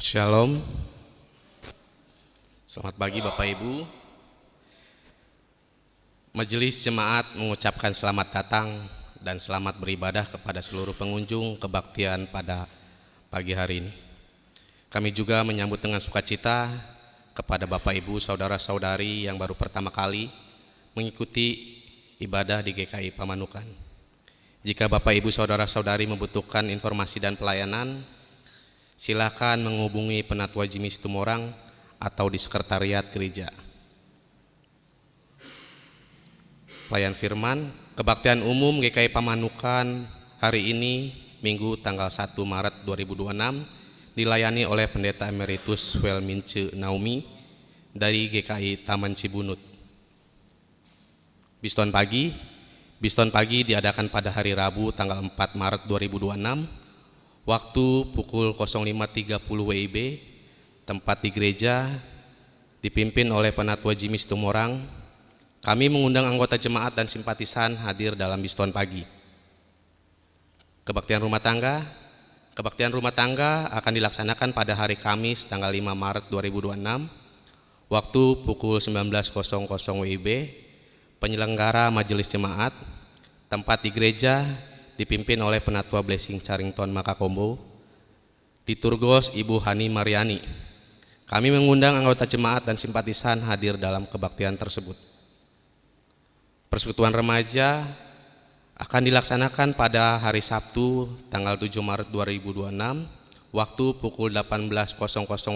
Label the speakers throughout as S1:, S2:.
S1: Shalom, selamat pagi Bapak Ibu. Majelis Jemaat mengucapkan selamat datang dan selamat beribadah kepada seluruh pengunjung kebaktian pada pagi hari ini. Kami juga menyambut dengan sukacita kepada Bapak Ibu, saudara-saudari yang baru pertama kali mengikuti ibadah di GKI Pamanukan. Jika Bapak Ibu, saudara-saudari membutuhkan informasi dan pelayanan, silakan menghubungi Penatua Jimmy Situmorang atau di sekretariat gereja. Pelayan firman, kebaktian umum GKI Pamanukan hari ini Minggu tanggal 1 Maret 2026 dilayani oleh Pendeta Emeritus Welmince Naomi dari GKI Taman Cibunut. Biston pagi diadakan pada hari Rabu tanggal 4 Maret 2026 waktu pukul 05.30 WIB, tempat di gereja dipimpin oleh Penatua Jimmy Situmorang. Kami mengundang anggota jemaat dan simpatisan hadir dalam biston pagi. Kebaktian rumah tangga akan dilaksanakan pada hari Kamis tanggal 5 Maret 2026 waktu pukul 19.00 WIB. Penyelenggara majelis jemaat, tempat di gereja dipimpin oleh Penatua Blessing Carrington Makakombo, Liturgos Ibu Hani Mariani. Kami mengundang anggota jemaat dan simpatisan hadir dalam kebaktian tersebut. Persekutuan remaja akan dilaksanakan pada hari Sabtu tanggal 7 Maret 2026 waktu pukul 18.00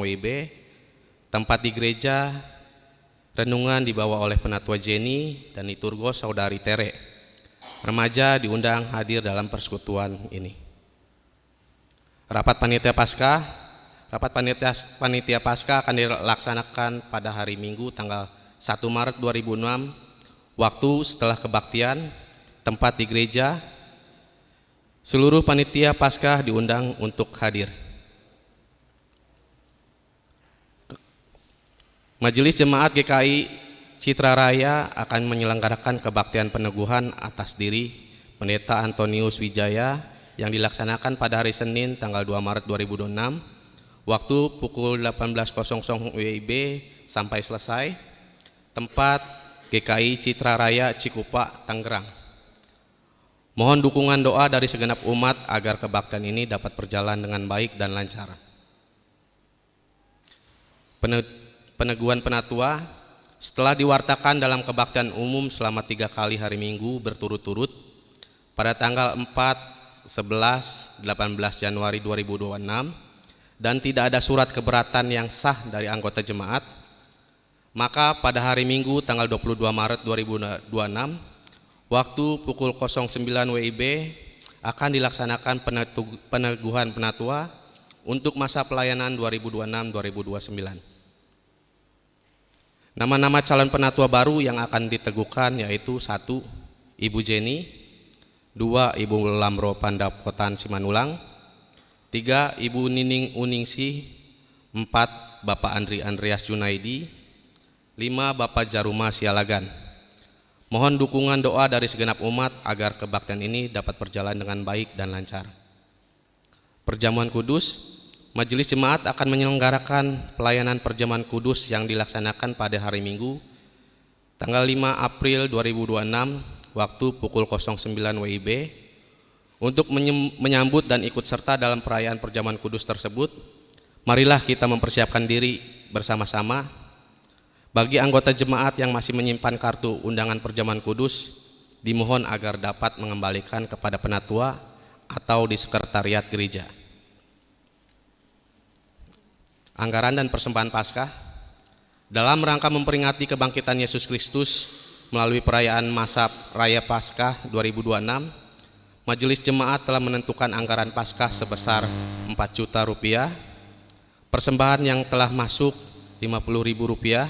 S1: WIB, tempat di gereja. Renungan dibawa oleh Penatua Jenny dan Liturgos Saudari Tere. Remaja diundang hadir dalam persekutuan ini. Rapat panitia Paskah akan dilaksanakan pada hari Minggu tanggal 1 Maret 2006 waktu setelah kebaktian, tempat di gereja. Seluruh panitia Paskah diundang untuk hadir. Majelis Jemaat GKI Citra Raya akan menyelenggarakan kebaktian peneguhan atas diri Pendeta Antonius Wijaya yang dilaksanakan pada hari Senin tanggal 2 Maret 2026 waktu pukul 18.00 WIB sampai selesai, tempat GKI Citra Raya Cikupa, Tangerang. Mohon dukungan doa dari segenap umat agar kebaktian ini dapat berjalan dengan baik dan lancar. Peneguhan penatua setelah diwartakan dalam kebaktian umum selama 3 kali hari Minggu berturut-turut pada tanggal 4, 11, 18 Januari 2026 dan tidak ada surat keberatan yang sah dari anggota jemaat, maka pada hari Minggu tanggal 22 Maret 2026 waktu pukul 09 WIB akan dilaksanakan peneguhan penatua untuk masa pelayanan 2026-2029. Nama-nama calon penatua baru yang akan diteguhkan yaitu 1. Ibu Jenny, 2. Ibu Lamro Pandapotan Simanulang, 3. Ibu Nining Uningsih, 4. Bapak Andreas Junaidi, 5. Bapak Jaruma Sialagan. Mohon dukungan doa dari segenap umat agar kebaktian ini dapat berjalan dengan baik dan lancar. Perjamuan kudus, Majelis Jemaat akan menyelenggarakan pelayanan perjamuan kudus yang dilaksanakan pada hari Minggu tanggal 5 April 2026 waktu pukul 09 WIB. Untuk menyambut dan ikut serta dalam perayaan perjamuan kudus tersebut, marilah kita mempersiapkan diri bersama-sama. Bagi anggota jemaat yang masih menyimpan kartu undangan perjamuan kudus, dimohon agar dapat mengembalikan kepada penatua atau di sekretariat gereja. Anggaran dan persembahan Paskah. Dalam rangka memperingati kebangkitan Yesus Kristus melalui perayaan masa Raya Paskah 2026, Majelis Jemaat telah menentukan anggaran Paskah sebesar 4 juta rupiah. Persembahan yang telah masuk 50.000 rupiah.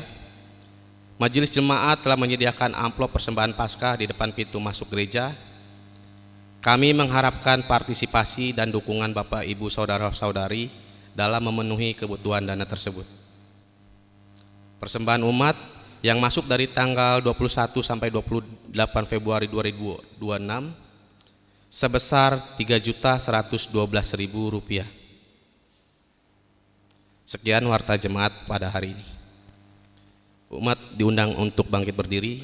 S1: Majelis Jemaat telah menyediakan amplop persembahan Paskah di depan pintu masuk gereja. Kami mengharapkan partisipasi dan dukungan Bapak Ibu Saudara-saudari dalam memenuhi kebutuhan dana tersebut. Persembahan umat yang masuk dari tanggal 21 sampai 28 Februari 2026 sebesar Rp3.112.000. Sekian warta jemaat pada hari ini. Umat diundang untuk bangkit berdiri.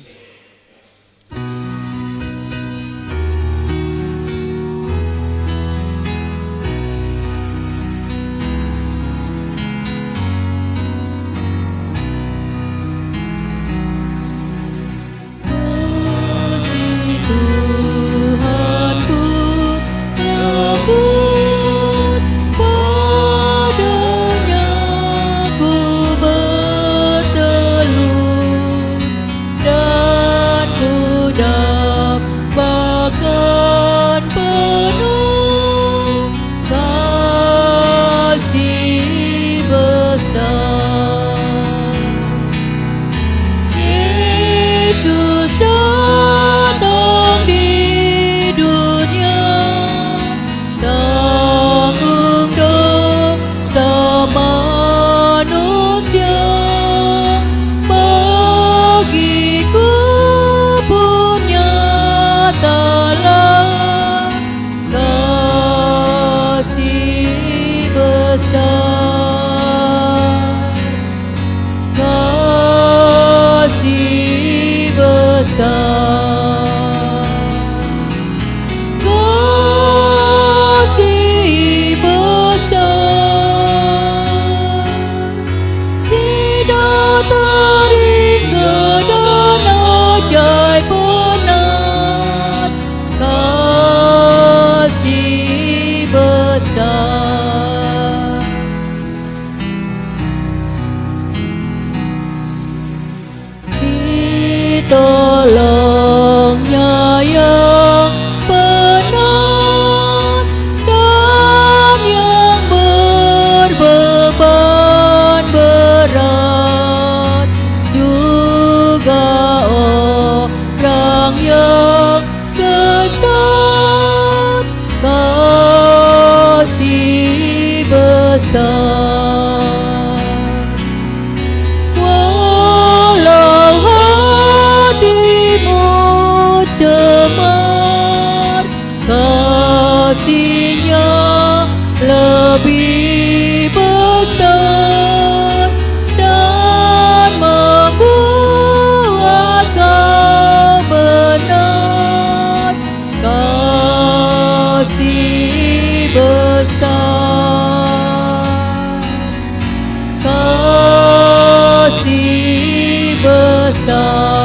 S2: Tolongnya yang benar dan yang berbeban berat, juga orang yang sesat, kasih besar. Cemar, kasihnya lebih besar dan membuat kau benar, kasih besar, kasih besar.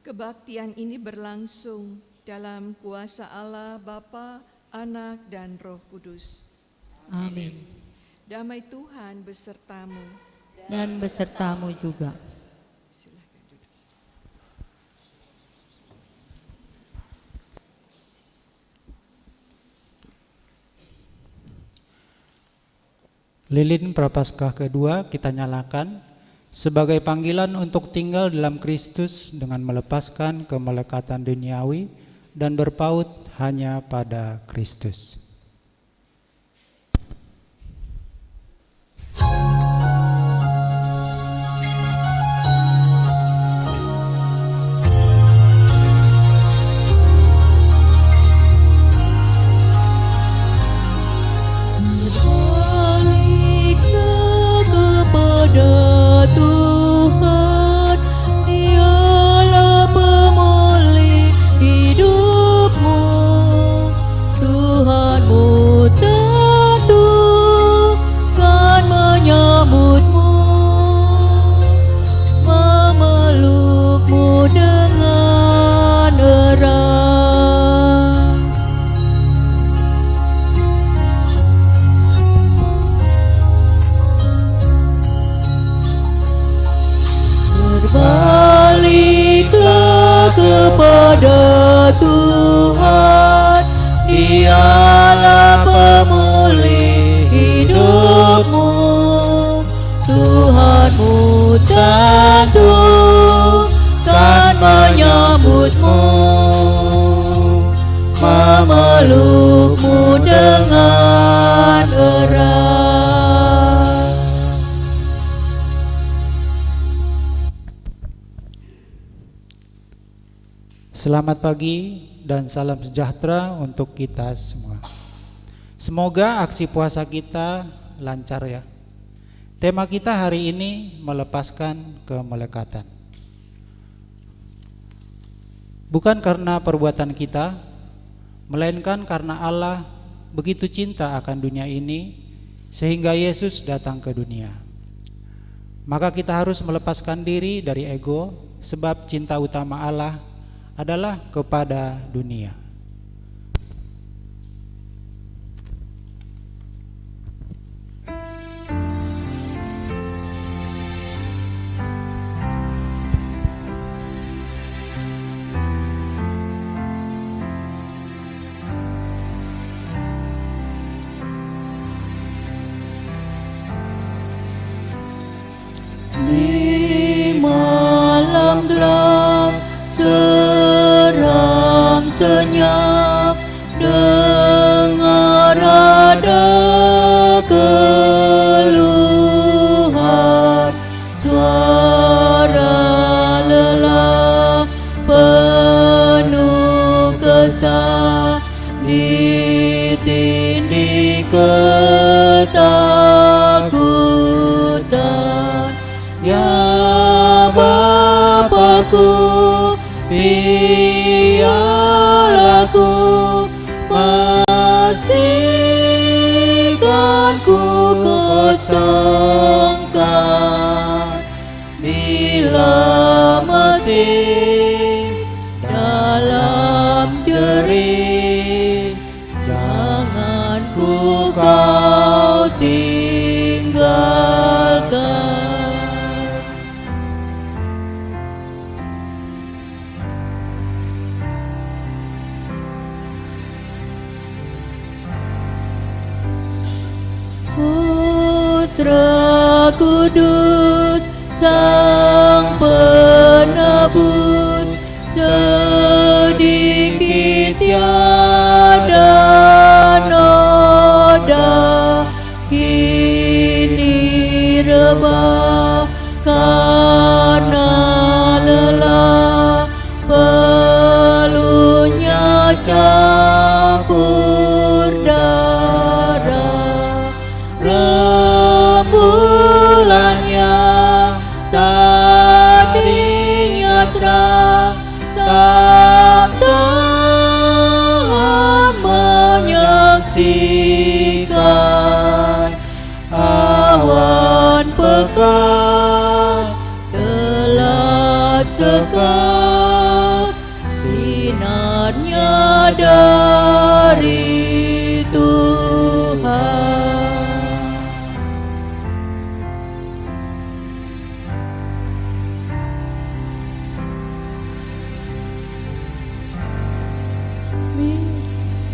S3: Kebaktian ini berlangsung dalam kuasa Allah Bapa, Anak, dan Roh Kudus.
S2: Amin.
S3: Damai Tuhan besertamu.
S2: Dan besertamu juga.
S3: Silakan duduk.
S4: Lilin Prapaskah kedua kita nyalakan sebagai panggilan untuk tinggal dalam Kristus dengan melepaskan kemelekatan duniawi dan berpaut hanya pada Kristus.
S2: Tuhan, Dialah pemulih hidupmu. Tuhanmu tentu kan menyambutmu, memelukmu dengan erat. Berbaliklah kepada Tuhan, Dialah pemulih hidupmu. Tuhanmu tentu kan menyambutmu, memelukmu dengan erat.
S4: Selamat pagi dan salam sejahtera untuk kita semua. Semoga aksi puasa kita lancar ya. Tema kita hari ini melepaskan kemelekatan. Bukan karena perbuatan kita, melainkan karena Allah begitu cinta akan dunia ini sehingga Yesus datang ke dunia. Maka kita harus melepaskan diri dari ego, sebab cinta utama Allah adalah kepada dunia.
S2: Di malam gelap seram senyap, dengar ada keluhan, suara lelah penuh kesah, ditindih ketakutan. Ya Bapa-Ku, biarlah ku pastikan ku kosongkan bila masih dalam jerih, jangan ku kau tinggalkan. Putra Kudus, Sang Penebus, sedikit tiada noda, kini rebah karena lelah, pelunya campur darah, rembulannya tadinya terang, tak tahan menyaksikan awan pekat telah sekap sinarnya dari Tuhan.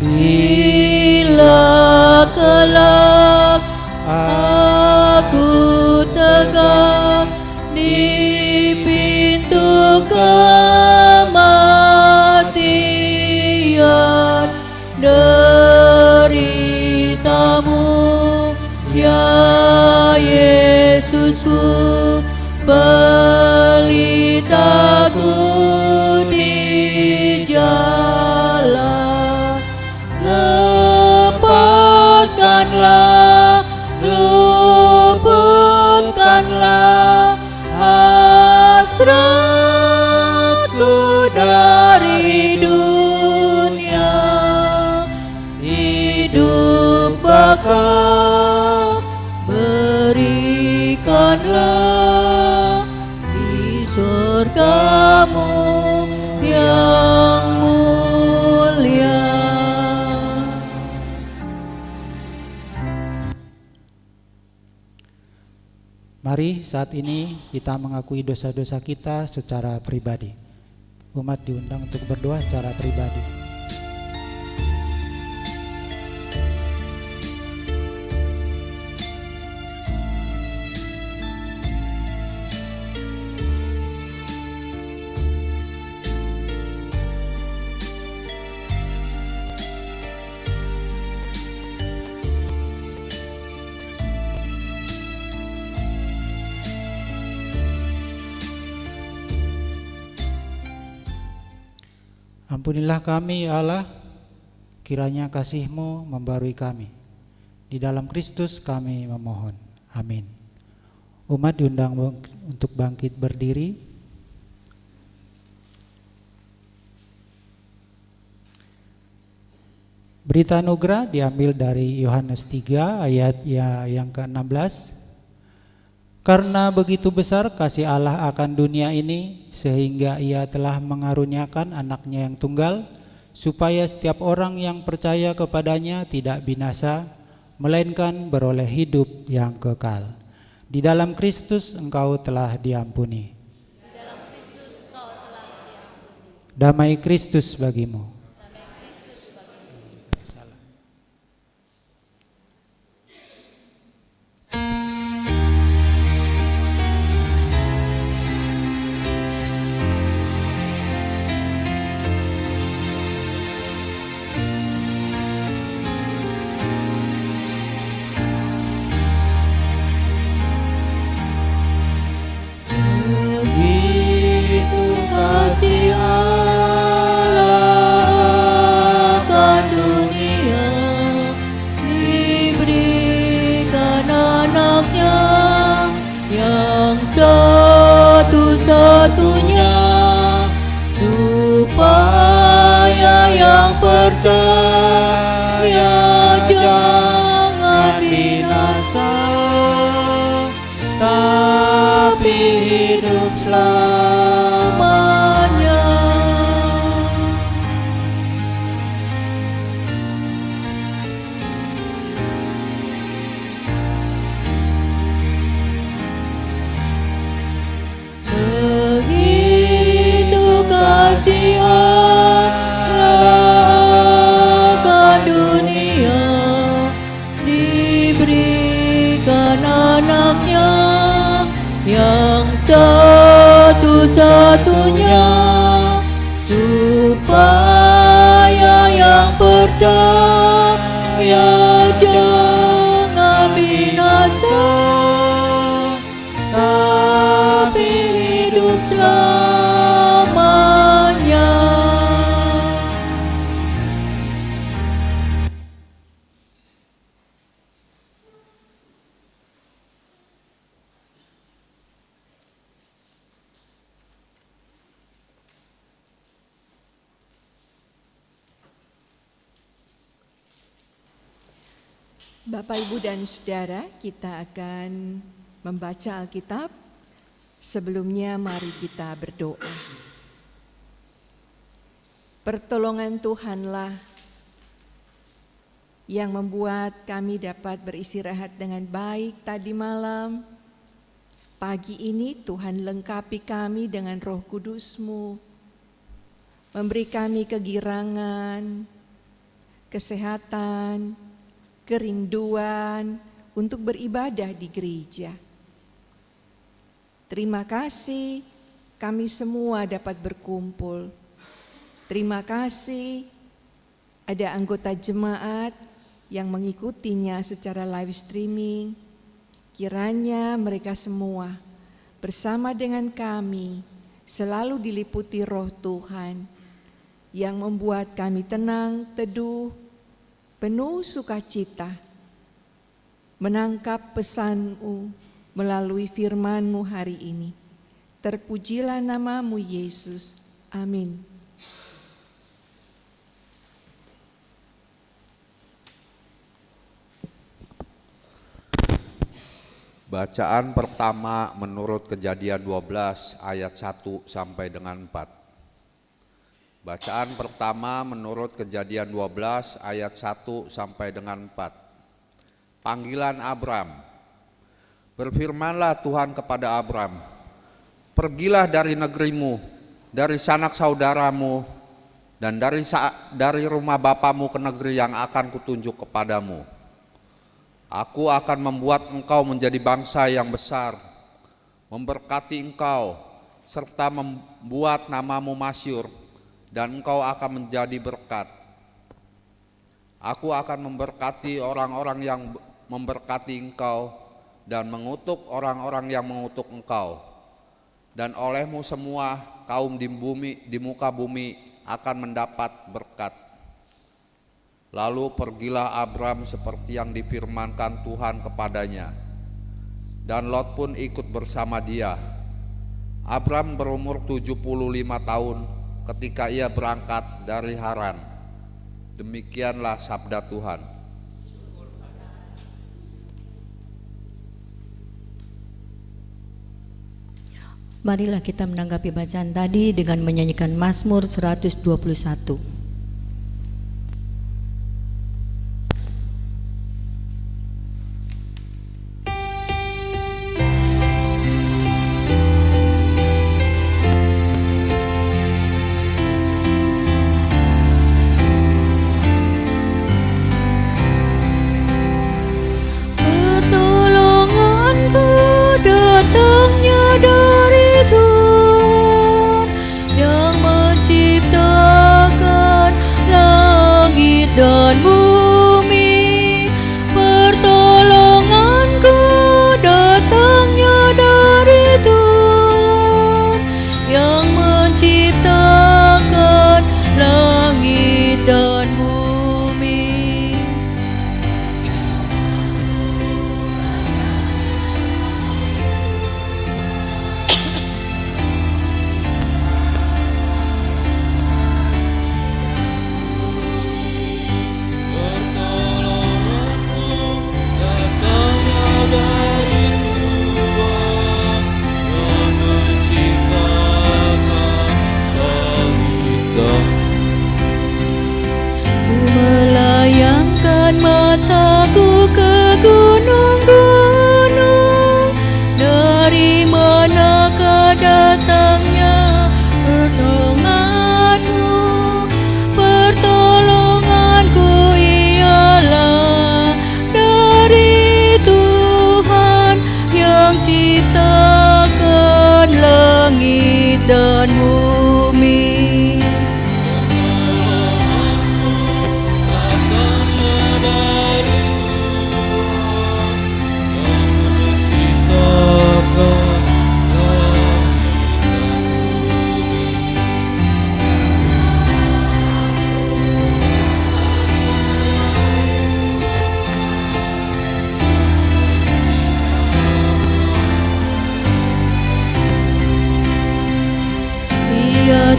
S2: Bila kelak deritamu, ya Yesusku, pelitaku di jalan. Lepaskanlah, luputkanlah hasratku dari dunia. Hidup bakal berikanlah di surgamu yang mulia.
S4: Mari saat ini kita mengakui dosa-dosa kita secara pribadi. Umat diundang untuk berdoa secara pribadi. Ampunilah kami ya Allah, kiranya kasih-Mu membarui kami. Di dalam Kristus kami memohon. Amin. Umat diundang untuk bangkit berdiri. Berita anugerah diambil dari Yohanes 3 ayat yang ke-16. Karena begitu besar kasih Allah akan dunia ini, sehingga Ia telah mengaruniakan anaknya yang tunggal, supaya setiap orang yang percaya kepadanya tidak binasa, melainkan beroleh hidup yang kekal. Di dalam Kristus engkau telah diampuni. Damai Kristus bagimu.
S2: Begitu kasih Allah akan dunia, diberikan anaknya yang satu-satunya, supaya yang percaya jangan binasa, tapi hidup selamanya. Begitu kasih Allah akan dunia, diberikan anaknya yang satu-satunya, supaya yang percaya jangan binasa, tapi hidup selamanya.
S3: Bapak, Ibu, dan Saudara, kita akan membaca Alkitab. Sebelumnya mari kita berdoa. Pertolongan Tuhanlah yang membuat kami dapat beristirahat dengan baik tadi malam. Pagi ini Tuhan lengkapi kami dengan Roh Kudus-Mu, memberi kami kegirangan, kesehatan, kerinduan untuk beribadah di gereja. Terima kasih kami semua dapat berkumpul. Terima kasih ada anggota jemaat yang mengikutinya secara live streaming. Kiranya mereka semua bersama dengan kami selalu diliputi roh Tuhan yang membuat kami tenang, teduh, penuh sukacita, menangkap pesan-Mu melalui firman-Mu hari ini. Terpujilah nama-Mu Yesus. Amin.
S5: Bacaan pertama menurut Kejadian 12 ayat 1 sampai dengan 4. Bacaan pertama menurut Kejadian 12 ayat 1 sampai dengan 4. Panggilan Abram. Berfirmanlah Tuhan kepada Abram, pergilah dari negerimu, dari sanak saudaramu, dan dari rumah bapamu ke negeri yang akan kutunjuk kepadamu. Aku akan membuat engkau menjadi bangsa yang besar, memberkati engkau, serta membuat namamu masyhur, dan engkau akan menjadi berkat. Aku akan memberkati orang-orang yang memberkati engkau, dan mengutuk orang-orang yang mengutuk engkau. Dan olehmu semua kaum di muka bumi akan mendapat berkat. Lalu pergilah Abram seperti yang difirmankan Tuhan kepadanya, dan Lot pun ikut bersama dia. Abram berumur 75 tahun ketika ia berangkat dari Haran. Demikianlah sabda Tuhan.
S2: Marilah kita menanggapi bacaan tadi dengan menyanyikan Mazmur 121.
S6: Dan bumi, pertolonganku datangnya dari Tuhan yang menciptakan langit dan bumi. Mataku ke gunung-gunung, dari manakah datangnya pertolonganmu? Pertolonganku ialah dari Tuhan yang ciptakan langit dan bumi.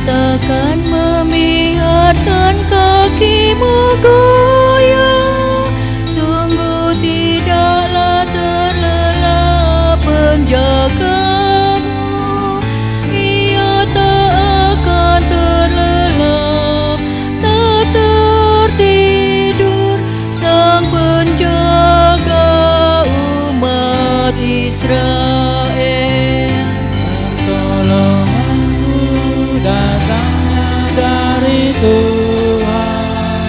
S6: Takkan membiarkan kakimu goyah, sungguh tidaklah terlelap penjagamu. Ia tak akan terlelap, tak tertidur, sang penjaga umat Israel.
S4: Datangnya dari Tuhan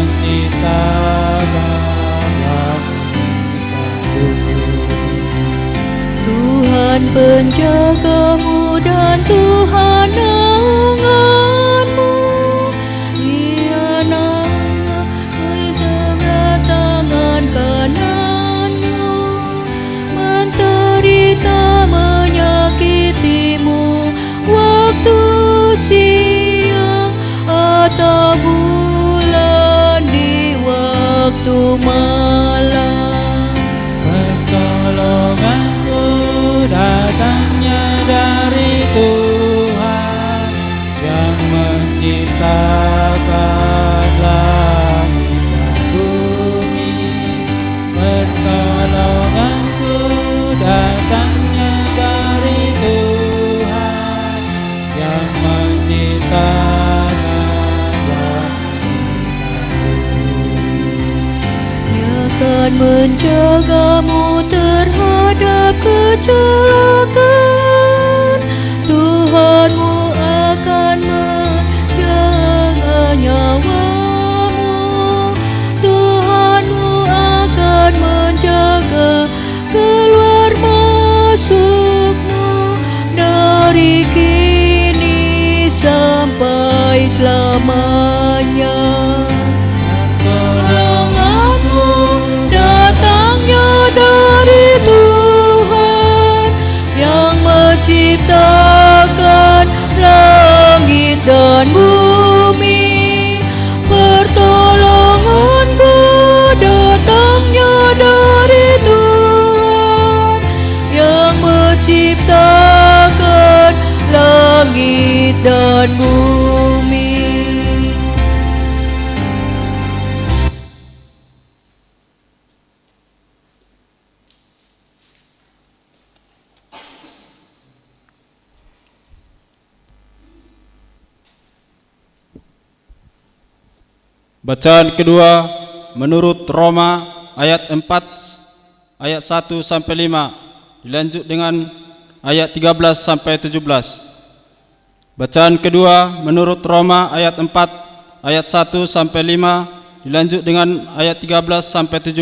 S4: menciptakan langit dan bumi.
S6: Tuhan penjagamu dan Tuhan naunganmu. Ia naungi sebelah tangan kananmu, menderita menyakitimu waktu siang atau bulan di waktu malam.
S4: Pertolonganku datangnya dari Tuhan yang menciptakan langit dan bumi. Pertolonganku datangnya dari Tuhan yang menciptakan langit dan bumi.
S6: Dia akan menjagamu terhadap kecelakaan. Tuhanmu akan menjaga nyawamu. Tuhanmu akan menjaga keluar masukmu dari kini sampai selamanya. Pertolonganmu datangnya dari Tuhan yang menciptakan langit dan bumi. Pertolonganku datangnya dari Tuhan yang menciptakan langit dan bumi.
S7: Bacaan kedua menurut Roma ayat 4 ayat 1 sampai 5 dilanjut dengan ayat 13 sampai 17. Bacaan kedua menurut Roma ayat 4 ayat 1 sampai 5 dilanjut dengan ayat 13 sampai 17.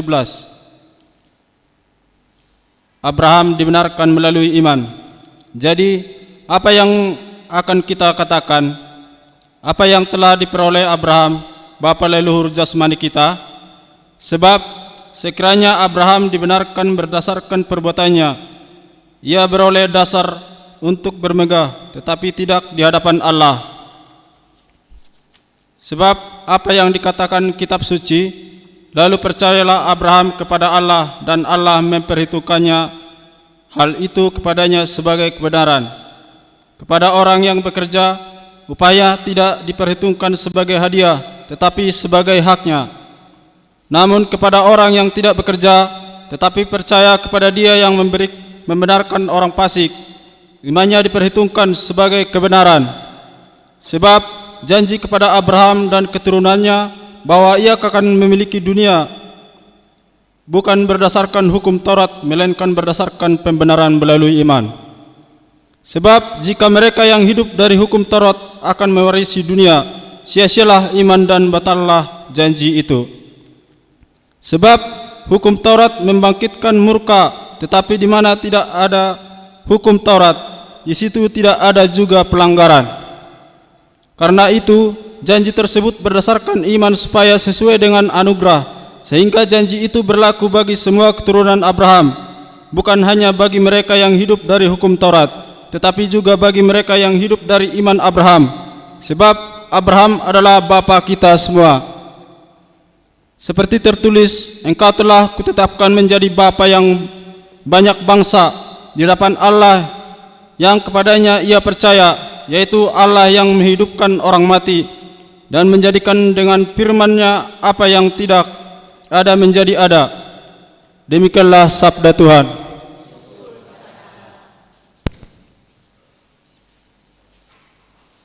S7: Abraham dibenarkan melalui iman. Jadi, apa yang akan kita katakan? Apa yang telah diperoleh Abraham, bapa leluhur jasmani kita? Sebab sekiranya Abraham dibenarkan berdasarkan perbuatannya, ia beroleh dasar untuk bermegah, tetapi tidak di hadapan Allah. Sebab apa yang dikatakan kitab suci, lalu percayalah Abraham kepada Allah dan Allah memperhitungkannya hal itu kepadanya sebagai kebenaran. Kepada orang yang bekerja, upaya tidak diperhitungkan sebagai hadiah, tetapi sebagai haknya. Namun kepada orang yang tidak bekerja, tetapi percaya kepada Dia yang membenarkan orang fasik, imannya diperhitungkan sebagai kebenaran. Sebab janji kepada Abraham dan keturunannya bahwa ia akan memiliki dunia bukan berdasarkan hukum Taurat, melainkan berdasarkan pembenaran melalui iman. Sebab jika mereka yang hidup dari hukum Taurat akan mewarisi dunia, sia-sialah iman dan batallah janji itu. Sebab hukum Taurat membangkitkan murka, tetapi di mana tidak ada hukum Taurat, di situ tidak ada juga pelanggaran. Karena itu, janji tersebut berdasarkan iman supaya sesuai dengan anugerah, sehingga janji itu berlaku bagi semua keturunan Abraham, bukan hanya bagi mereka yang hidup dari hukum Taurat, tetapi juga bagi mereka yang hidup dari iman Abraham. Sebab Abraham adalah bapa kita semua. Seperti tertulis, engkau telah kutetapkan menjadi bapa yang banyak bangsa di hadapan Allah yang kepadanya ia percaya, yaitu Allah yang menghidupkan orang mati dan menjadikan dengan firman-Nya apa yang tidak ada menjadi ada. Demikianlah sabda Tuhan.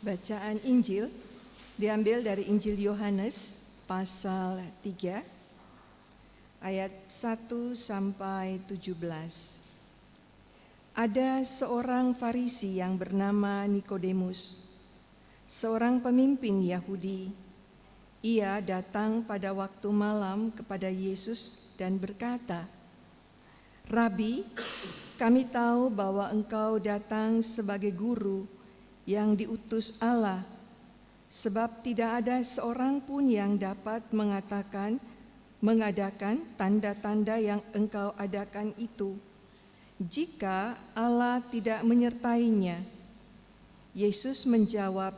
S3: Bacaan Injil diambil dari Injil Yohanes pasal 3 ayat 1 sampai 17. Ada seorang Farisi yang bernama Nikodemus, seorang pemimpin Yahudi. Ia datang pada waktu malam kepada Yesus dan berkata, "Rabi, kami tahu bahwa engkau datang sebagai guru yang diutus Allah, sebab tidak ada seorang pun yang dapat mengadakan tanda-tanda yang engkau adakan itu, jika Allah tidak menyertainya." Yesus menjawab,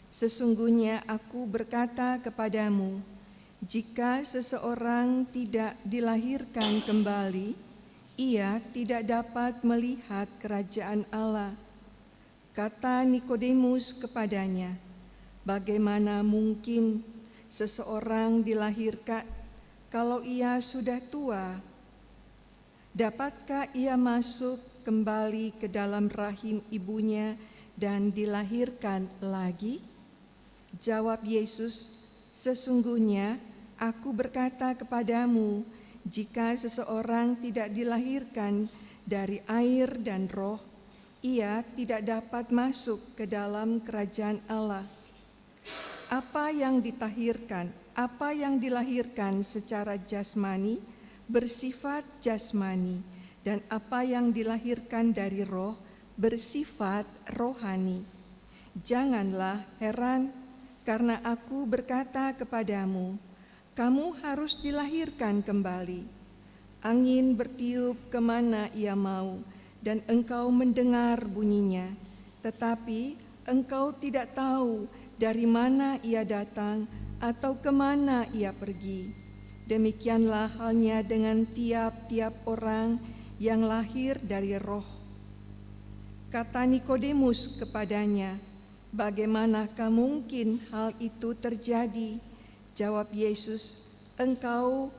S3: "Sesungguhnya aku berkata kepadamu, jika seseorang tidak dilahirkan kembali, ia tidak dapat melihat kerajaan Allah." Kata Nikodemus kepadanya, "Bagaimana mungkin seseorang dilahirkan kalau ia sudah tua? Dapatkah ia masuk kembali ke dalam rahim ibunya dan dilahirkan lagi?" Jawab Yesus, "Sesungguhnya aku berkata kepadamu, jika seseorang tidak dilahirkan dari air dan roh, ia tidak dapat masuk ke dalam kerajaan Allah. Apa yang dilahirkan secara jasmani bersifat jasmani, dan apa yang dilahirkan dari roh bersifat rohani. Janganlah heran karena aku berkata kepadamu, kamu harus dilahirkan kembali. Angin bertiup kemana ia mau, dan engkau mendengar bunyinya, tetapi engkau tidak tahu dari mana ia datang atau kemana ia pergi. Demikianlah halnya dengan tiap-tiap orang yang lahir dari roh." Kata Nikodemus kepadanya, "Bagaimanakah mungkin hal itu terjadi?" Jawab Yesus, "Engkau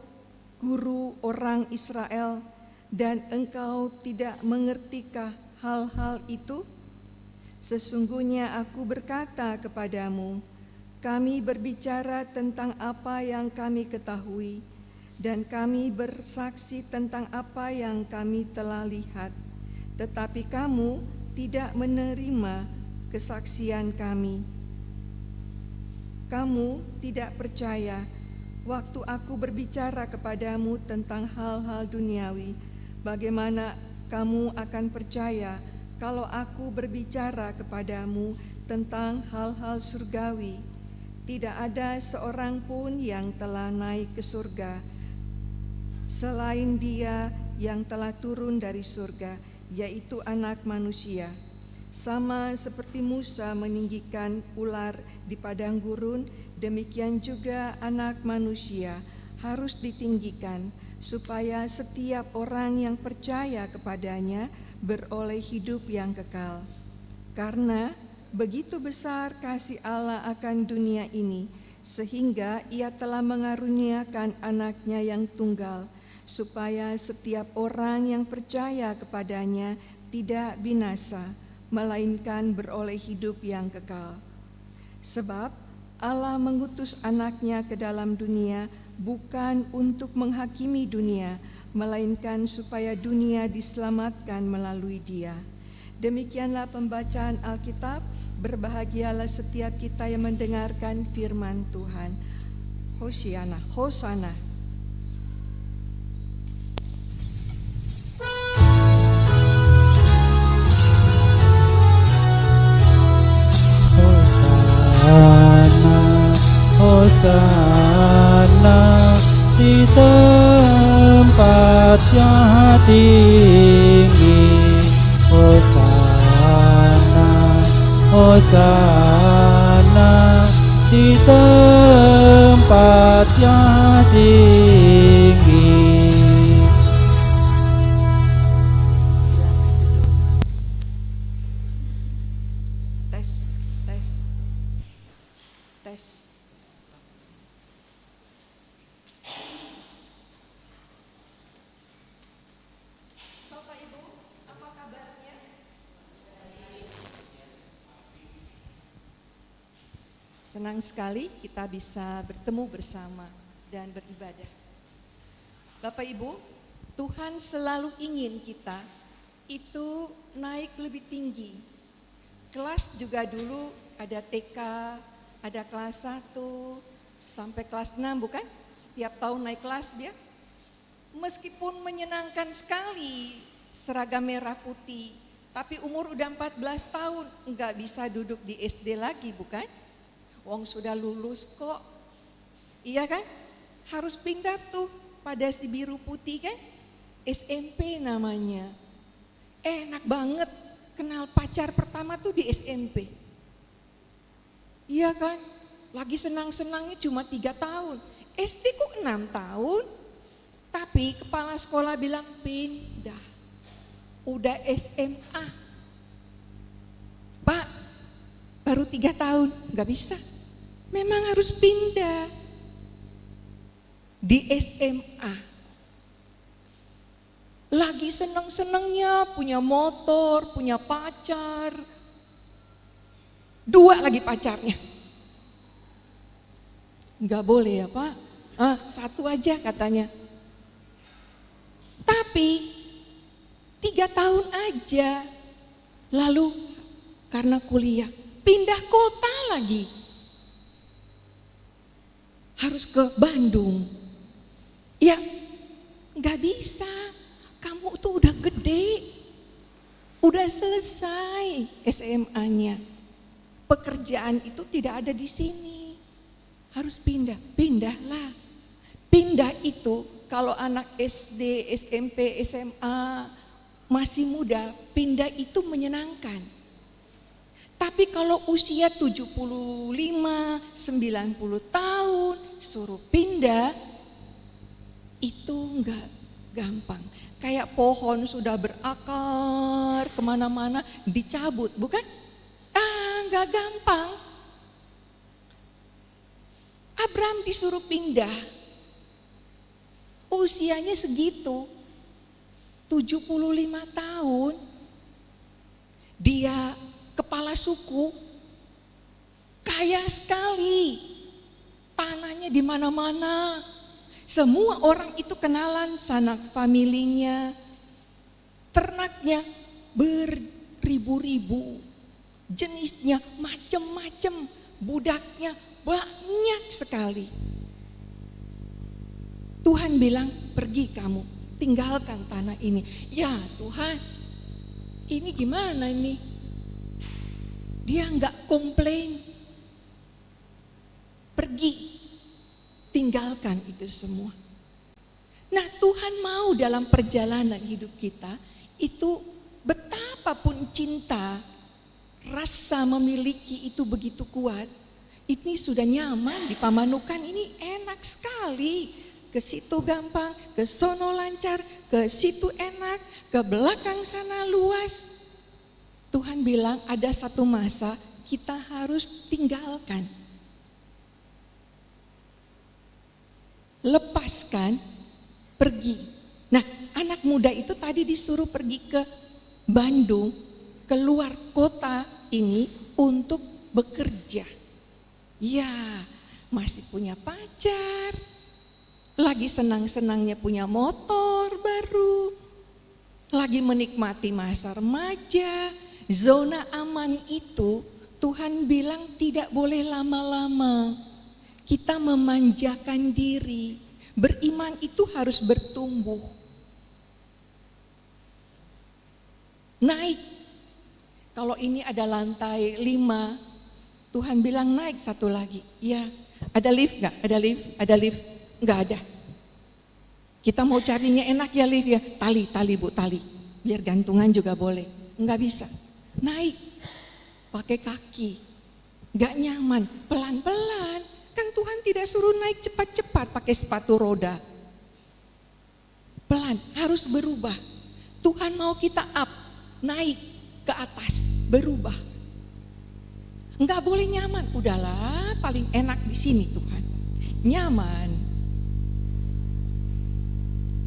S3: guru orang Israel, dan engkau tidak mengertikah hal-hal itu? Sesungguhnya aku berkata kepadamu, kami berbicara tentang apa yang kami ketahui, dan kami bersaksi tentang apa yang kami telah lihat, tetapi kamu tidak menerima kesaksian kami. Kamu tidak percaya waktu aku berbicara kepadamu tentang hal-hal duniawi. Bagaimana kamu akan percaya kalau aku berbicara kepadamu tentang hal-hal surgawi? Tidak ada seorang pun yang telah naik ke surga selain Dia yang telah turun dari surga, yaitu Anak Manusia. Sama seperti Musa meninggikan ular di padang gurun, demikian juga Anak Manusia harus ditinggikan, supaya setiap orang yang percaya kepadanya beroleh hidup yang kekal. Karena begitu besar kasih Allah akan dunia ini, sehingga Ia telah mengaruniakan Anaknya yang tunggal, supaya setiap orang yang percaya kepadanya tidak binasa, melainkan beroleh hidup yang kekal. Sebab Allah mengutus Anaknya ke dalam dunia bukan untuk menghakimi dunia, melainkan supaya dunia diselamatkan melalui Dia." Demikianlah pembacaan Alkitab. Berbahagialah setiap kita yang mendengarkan firman Tuhan. Hosiana, Hosana.
S4: Hosana di tempat yang tinggi. Hosana, Hosana di tempat yang tinggi.
S3: Tes. Bapak Ibu, apa kabarnya? Senang sekali kita bisa bertemu bersama dan beribadah. Bapak Ibu, Tuhan selalu ingin kita itu naik lebih tinggi. Kelas juga dulu ada TK, ada kelas 1, sampai kelas 6 bukan? Setiap tahun naik kelas dia. Meskipun menyenangkan sekali seragam merah putih, tapi umur udah 14 tahun, nggak bisa duduk di SD lagi bukan? Wong sudah lulus kok, iya kan? Harus pindah tuh pada si biru putih kan? SMP namanya. Enak banget kenal pacar pertama tuh di SMP. Iya kan? Lagi senang-senangnya cuma 3 tahun. SD kok 6 tahun? Tapi kepala sekolah bilang pindah. Udah SMA. Pak, baru 3 tahun, gak bisa. Memang harus pindah. Di SMA. Lagi seneng-senengnya punya motor, punya pacar. 2 lagi pacarnya. Gak boleh ya Pak, 1 aja katanya. Tapi 3 tahun aja, lalu karena kuliah pindah kota lagi, harus ke Bandung. Ya nggak bisa, kamu tuh udah gede, udah selesai SMA-nya, pekerjaan itu tidak ada di sini, harus pindah, pindahlah. Pindah itu kalau anak SD, SMP, SMA masih muda, pindah itu menyenangkan. Tapi kalau usia 75, 90 tahun suruh pindah, itu enggak gampang. Kayak pohon sudah berakar kemana-mana dicabut, bukan? Enggak gampang. Abraham disuruh pindah, usianya segitu, 75 tahun, dia kepala suku, kaya sekali, tanahnya di mana-mana, semua orang itu kenalan sanak familinya, ternaknya beribu-ribu, jenisnya macam-macam, budaknya banyak sekali. Tuhan bilang, pergi kamu, tinggalkan tanah ini. Ya Tuhan, ini gimana ini? Dia enggak komplain. Pergi, tinggalkan itu semua. Nah Tuhan mau dalam perjalanan hidup kita, itu betapapun cinta, rasa memiliki itu begitu kuat, ini sudah nyaman di Pamanukan, ini enak sekali. Ke situ gampang, ke sono lancar, ke situ enak, ke belakang sana luas. Tuhan bilang ada satu masa kita harus tinggalkan. Lepaskan, pergi. Nah, anak muda itu tadi disuruh pergi ke Bandung, keluar kota ini untuk bekerja. Ya, masih punya pacar, lagi senang-senangnya punya motor baru, lagi menikmati masa remaja, zona aman itu Tuhan bilang tidak boleh lama-lama. Kita memanjakan diri, beriman itu harus bertumbuh. Naik, kalau ini ada lantai 5, Tuhan bilang naik 1 lagi. Ya, ada lift gak? Ada lift? Ada lift? Enggak ada. Kita mau carinya enak ya lift ya, tali Bu, tali. Biar gantungan juga boleh. Enggak bisa. Naik pakai kaki. Enggak nyaman, pelan-pelan. Kan Tuhan tidak suruh naik cepat-cepat pakai sepatu roda. Pelan, harus berubah. Tuhan mau kita up, naik ke atas, berubah. Enggak boleh nyaman. Udahlah, paling enak di sini Tuhan. Nyaman.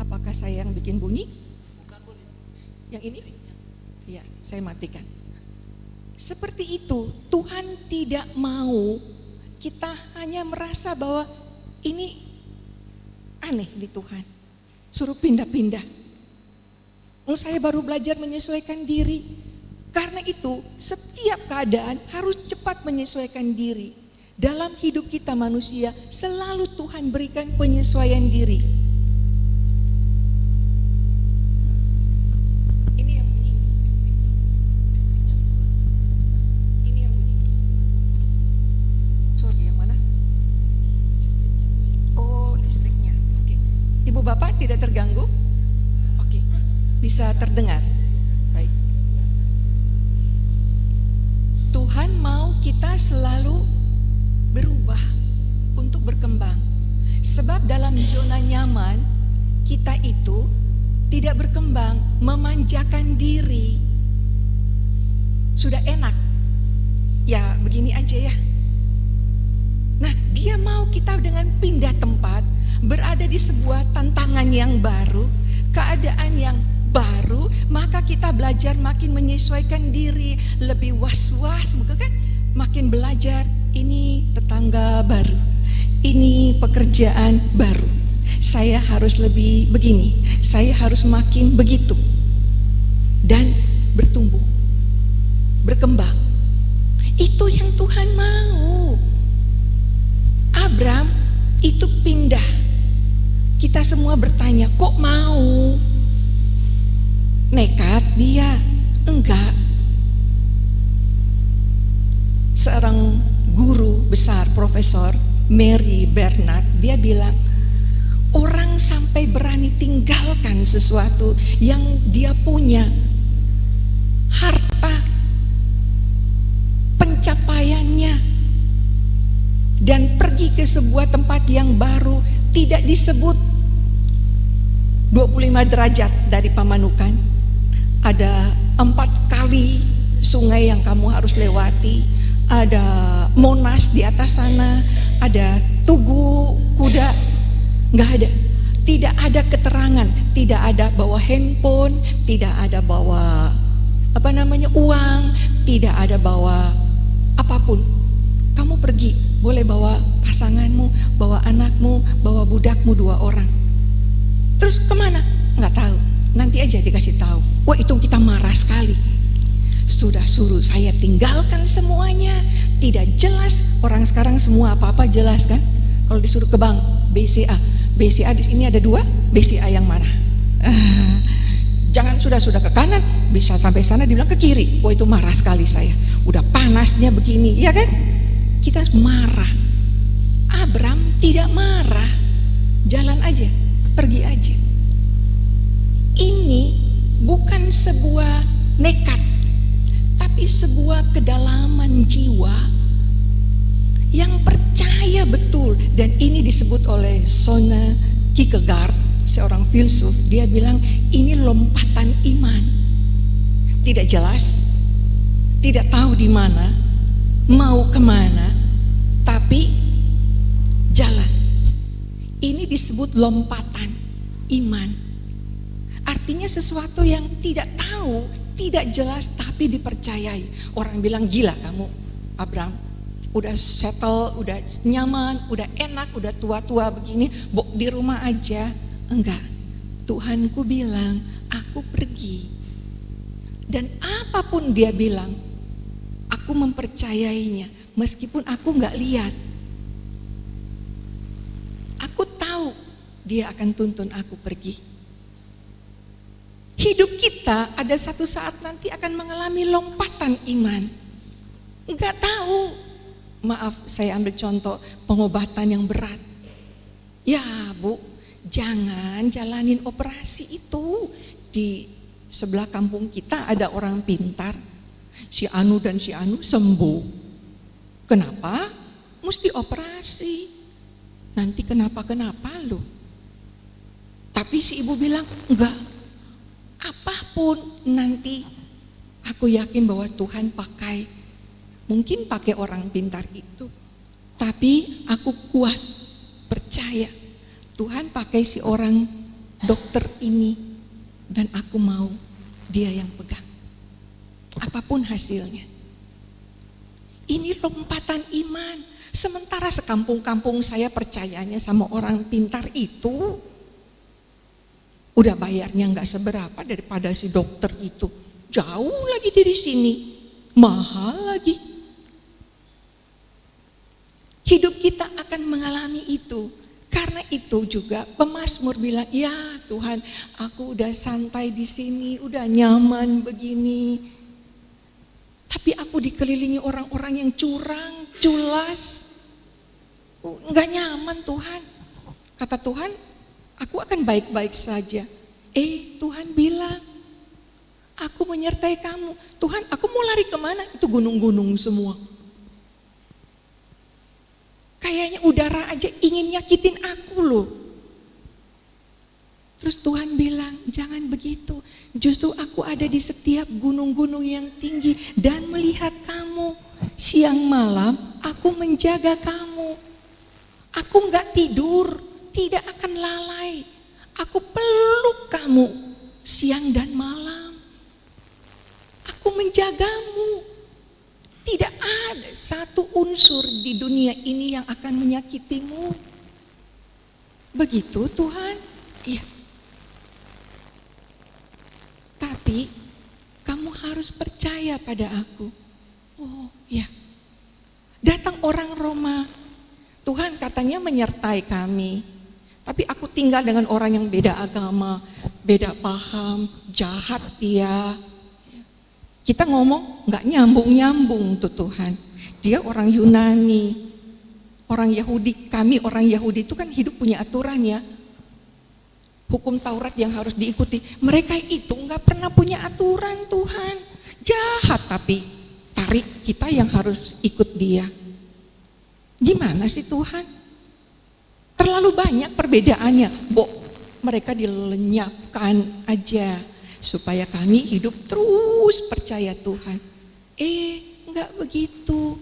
S3: Apakah saya yang bikin bunyi? Bukan, boleh. Yang ini? Ya, saya matikan. Seperti itu, Tuhan tidak mau kita hanya merasa bahwa ini aneh di Tuhan. Suruh pindah-pindah. Saya baru belajar menyesuaikan diri. Karena itu, setiap keadaan harus cepat menyesuaikan diri. Dalam hidup kita manusia, selalu Tuhan berikan penyesuaian diri. Ini yang bunyi. Ini yang bunyi. Sorry, yang mana? Oh, listriknya. Oke. Ibu bapak tidak terganggu? Oke. Bisa terdengar? Baik. Tuhan mau kita selalu berubah untuk berkembang. Sebab dalam zona nyaman kita itu tidak berkembang, memanjakan diri. Sudah enak, ya begini aja ya. Nah, dia mau kita dengan pindah tempat, berada di sebuah tantangan yang baru, keadaan yang baru, maka kita belajar makin menyesuaikan diri, lebih was-was, kan? Makin belajar, ini tetangga baru, ini pekerjaan baru, saya harus lebih begini, saya harus makin begitu, dan bertumbuh, berkembang. Itu yang Tuhan mau. Abram itu pindah. Kita semua bertanya, kok mau? Nekat dia? Enggak. Seorang guru besar, Profesor Mary Bernard, dia bilang, orang sampai berani tinggalkan sesuatu yang dia punya, harta, pencapaiannya, dan pergi ke sebuah tempat yang baru, tidak disebut 25 derajat dari Pamanukan, ada 4 kali sungai yang kamu harus lewati, ada Monas di atas sana, ada Tugu Kuda, nggak ada. Tidak ada keterangan, tidak ada bawa handphone, tidak ada bawa uang, tidak ada bawa apapun. Kamu pergi, boleh bawa pasanganmu, bawa anakmu, bawa budakmu 2 orang. Terus kemana? Nggak tahu. Nanti aja dikasih tahu. Wah, itu kita marah sekali. Sudah suruh saya tinggalkan semuanya, tidak jelas. Orang sekarang semua apa-apa jelas kan? Kalau disuruh ke bank, BCA di sini ada 2, BCA yang mana? Jangan sudah ke kanan, bisa sampai sana dibilang ke kiri. Wah, itu marah sekali saya. Udah panasnya begini, ya kan? Kita marah. Abram tidak marah, jalan aja, pergi aja. Ini bukan sebuah nekat, tapi sebuah kedalaman jiwa yang percaya betul. Dan ini disebut oleh Søren Kierkegaard, seorang filsuf. Dia bilang ini lompatan iman. Tidak jelas, tidak tahu di mana, mau kemana, tapi jalan. Ini disebut lompatan iman. Artinya sesuatu yang tidak tahu, tidak jelas, tapi dipercayai. Orang bilang, gila kamu Abram, udah settle, udah nyaman, udah enak, udah tua-tua begini, di rumah aja. Enggak, Tuhanku bilang aku pergi. Dan apapun dia bilang, aku mempercayainya, meskipun aku gak lihat. Aku tahu dia akan tuntun aku pergi. Hidup kita ada satu saat nanti akan mengalami lompatan iman. Enggak tahu. Maaf, saya ambil contoh pengobatan yang berat. Ya Bu, jangan jalanin operasi itu. Di sebelah kampung kita ada orang pintar. Si Anu dan si Anu sembuh. Kenapa? Mesti operasi. Nanti kenapa-kenapa loh. Tapi si ibu bilang, enggak. Apapun nanti, aku yakin bahwa Tuhan mungkin pakai orang pintar itu, tapi aku kuat, percaya Tuhan pakai si orang dokter ini, dan aku mau dia yang pegang, apapun hasilnya. Ini lompatan iman. Sementara sekampung-kampung saya percayanya sama orang pintar itu, udah bayarnya nggak seberapa daripada si dokter itu, jauh lagi dari sini, mahal lagi. Hidup kita akan mengalami itu. Karena itu juga pemazmur bilang, ya Tuhan, aku udah santai di sini, udah nyaman begini. Tapi aku dikelilingi orang-orang yang curang, culas. Enggak nyaman Tuhan. Kata Tuhan, aku akan baik-baik saja. Tuhan bilang, aku menyertai kamu. Tuhan, aku mau lari kemana? Itu gunung-gunung semua. Kayaknya udara aja ingin nyakitin aku loh. Terus Tuhan bilang, jangan begitu. Justru aku ada di setiap gunung-gunung yang tinggi dan melihat kamu. Siang malam aku menjaga kamu. Aku enggak tidur, tidak akan lalai. Aku peluk kamu siang dan malam. Aku menjagamu. Tidak ada satu unsur di dunia ini yang akan menyakitimu. Begitu Tuhan? Iya. Tapi kamu harus percaya pada aku. Oh ya. Datang orang Roma. Tuhan katanya menyertai kami. Tapi aku tinggal dengan orang yang beda agama, beda paham, jahat dia. Kita ngomong nggak nyambung tuh Tuhan. Dia orang Yunani, orang Yahudi. Kami orang Yahudi itu kan hidup punya aturan ya. Hukum Taurat yang harus diikuti. Mereka itu nggak pernah punya aturan Tuhan. Jahat tapi tarik kita yang harus ikut dia. Gimana sih Tuhan? Terlalu banyak perbedaannya. Mereka dilenyapkan aja. Supaya kami hidup terus percaya Tuhan. Enggak begitu.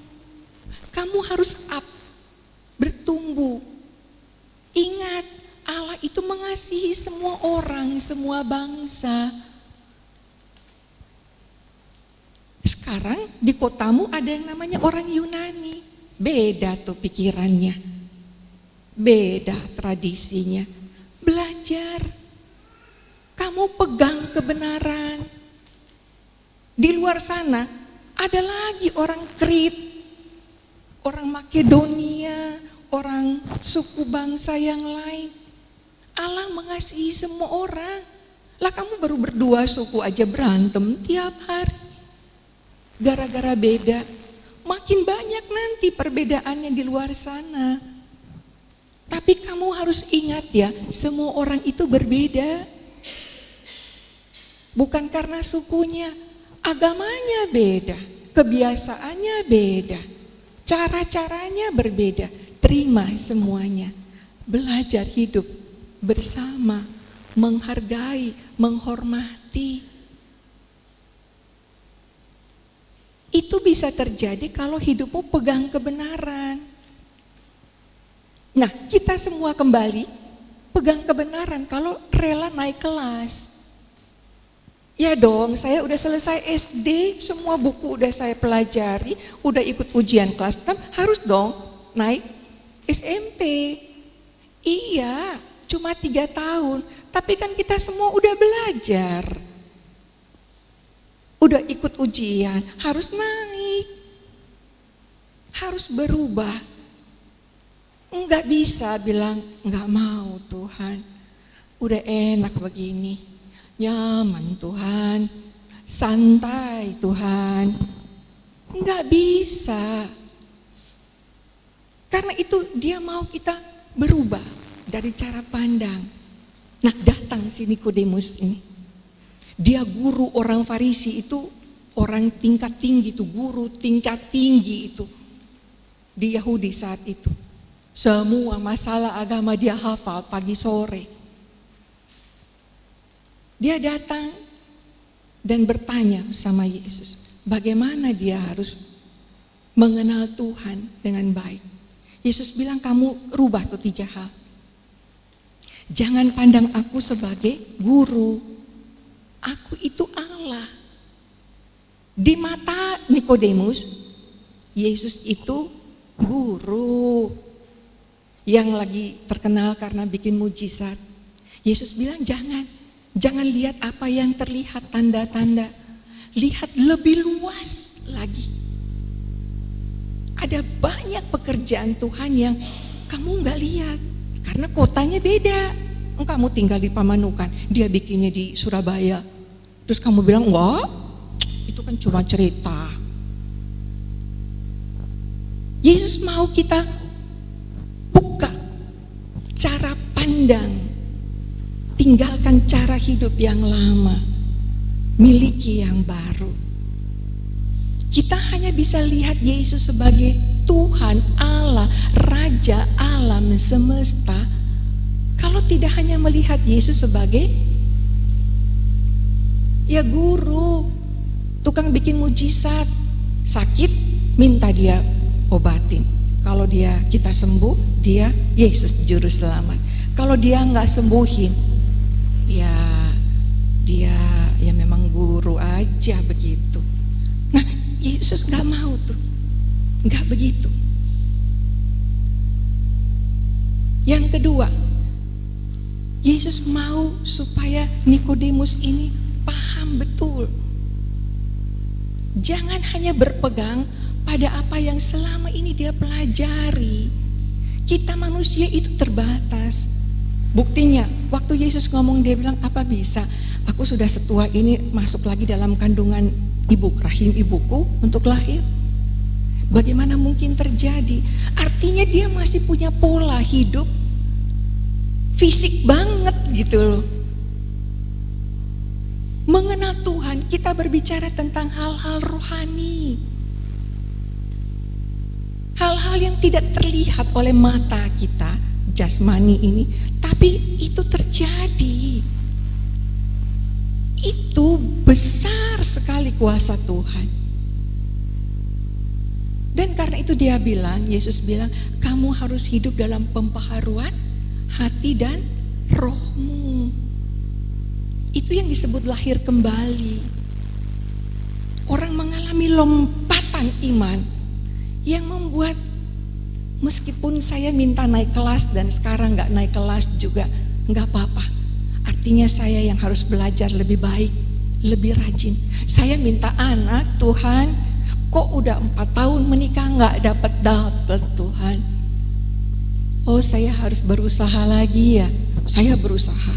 S3: Kamu harus bertumbuh. Ingat, Allah itu mengasihi semua orang, semua bangsa. Sekarang di kotamu ada yang namanya orang Yunani. Beda tuh pikirannya. Beda tradisinya. Belajar. Kamu pegang kebenaran. Di luar sana ada lagi orang Krit, orang Makedonia, orang suku bangsa yang lain. Allah mengasihi semua orang. Lah kamu baru berdua suku aja berantem tiap hari. Gara-gara beda. Makin banyak nanti perbedaannya di luar sana. Tapi kamu harus ingat ya, semua orang itu berbeda. Bukan karena sukunya, agamanya beda, kebiasaannya beda, cara-caranya berbeda. Terima semuanya, belajar hidup bersama, menghargai, menghormati. Itu bisa terjadi kalau hidupmu pegang kebenaran. Nah, kita semua kembali pegang kebenaran kalau rela naik kelas. Ya dong, saya udah selesai SD, semua buku udah saya pelajari, udah ikut ujian kelas 6, harus dong naik SMP. Iya, cuma 3 tahun, tapi kan kita semua udah belajar. Udah ikut ujian, harus naik. Harus berubah. Enggak bisa bilang, enggak mau Tuhan, udah enak begini. Nyaman Tuhan, santai Tuhan. Enggak bisa. Karena itu dia mau kita berubah dari cara pandang. Nah, datang si Nikodemus ini. Dia guru orang Farisi itu, orang tingkat tinggi itu, guru tingkat tinggi itu. Di Yahudi saat itu. Semua masalah agama dia hafal pagi sore. Dia datang dan bertanya sama Yesus, bagaimana dia harus mengenal Tuhan dengan baik. Yesus bilang, kamu rubah tuh 3 hal. Jangan pandang aku sebagai guru. Aku itu Allah. Di mata Nikodemus, Yesus itu guru yang lagi terkenal karena bikin mujizat. Yesus bilang, Jangan lihat apa yang terlihat tanda-tanda. Lihat lebih luas lagi. Ada banyak pekerjaan Tuhan yang kamu nggak lihat karena kotanya beda. Kamu tinggal di Pamanukan, dia bikinnya di Surabaya. Terus kamu bilang, wah, itu kan cuma cerita. Yesus mau kita buka cara pandang, tinggalkan cara hidup yang lama, miliki yang baru. Kita hanya bisa lihat Yesus sebagai Tuhan Allah, Raja alam semesta, kalau tidak hanya melihat Yesus sebagai ya guru, tukang bikin mujizat, sakit minta dia obatin. Kalau kita sembuh, dia Yesus juru selamat. Kalau dia nggak sembuhin, ya dia ya memang guru aja begitu. Nah, Yesus nggak mau tuh, nggak begitu. Yang kedua, Yesus mau supaya Nikodemus ini paham betul. Jangan hanya berpegang pada apa yang selama ini dia pelajari. Kita manusia itu terbatas. Buktinya, waktu Yesus ngomong dia bilang, apa bisa aku sudah setua ini masuk lagi dalam kandungan rahim ibuku untuk lahir? Bagaimana mungkin terjadi? Artinya dia masih punya pola hidup fisik banget gitu loh. Mengenal Tuhan, kita berbicara tentang hal-hal rohani. Hal-hal yang tidak terlihat oleh mata kita, jasmani ini, tapi itu terjadi. Itu besar sekali kuasa Tuhan. Dan karena itu dia bilang, Yesus bilang, kamu harus hidup dalam pembaharuan hati dan rohmu. Itu yang disebut lahir kembali. Orang mengalami lompatan iman yang membuat meskipun saya minta naik kelas dan sekarang gak naik kelas juga gak apa-apa. Artinya saya yang harus belajar lebih baik, lebih rajin. Saya minta anak, Tuhan, kok udah 4 tahun menikah gak dapat Tuhan. Oh, saya harus berusaha lagi ya. Saya berusaha.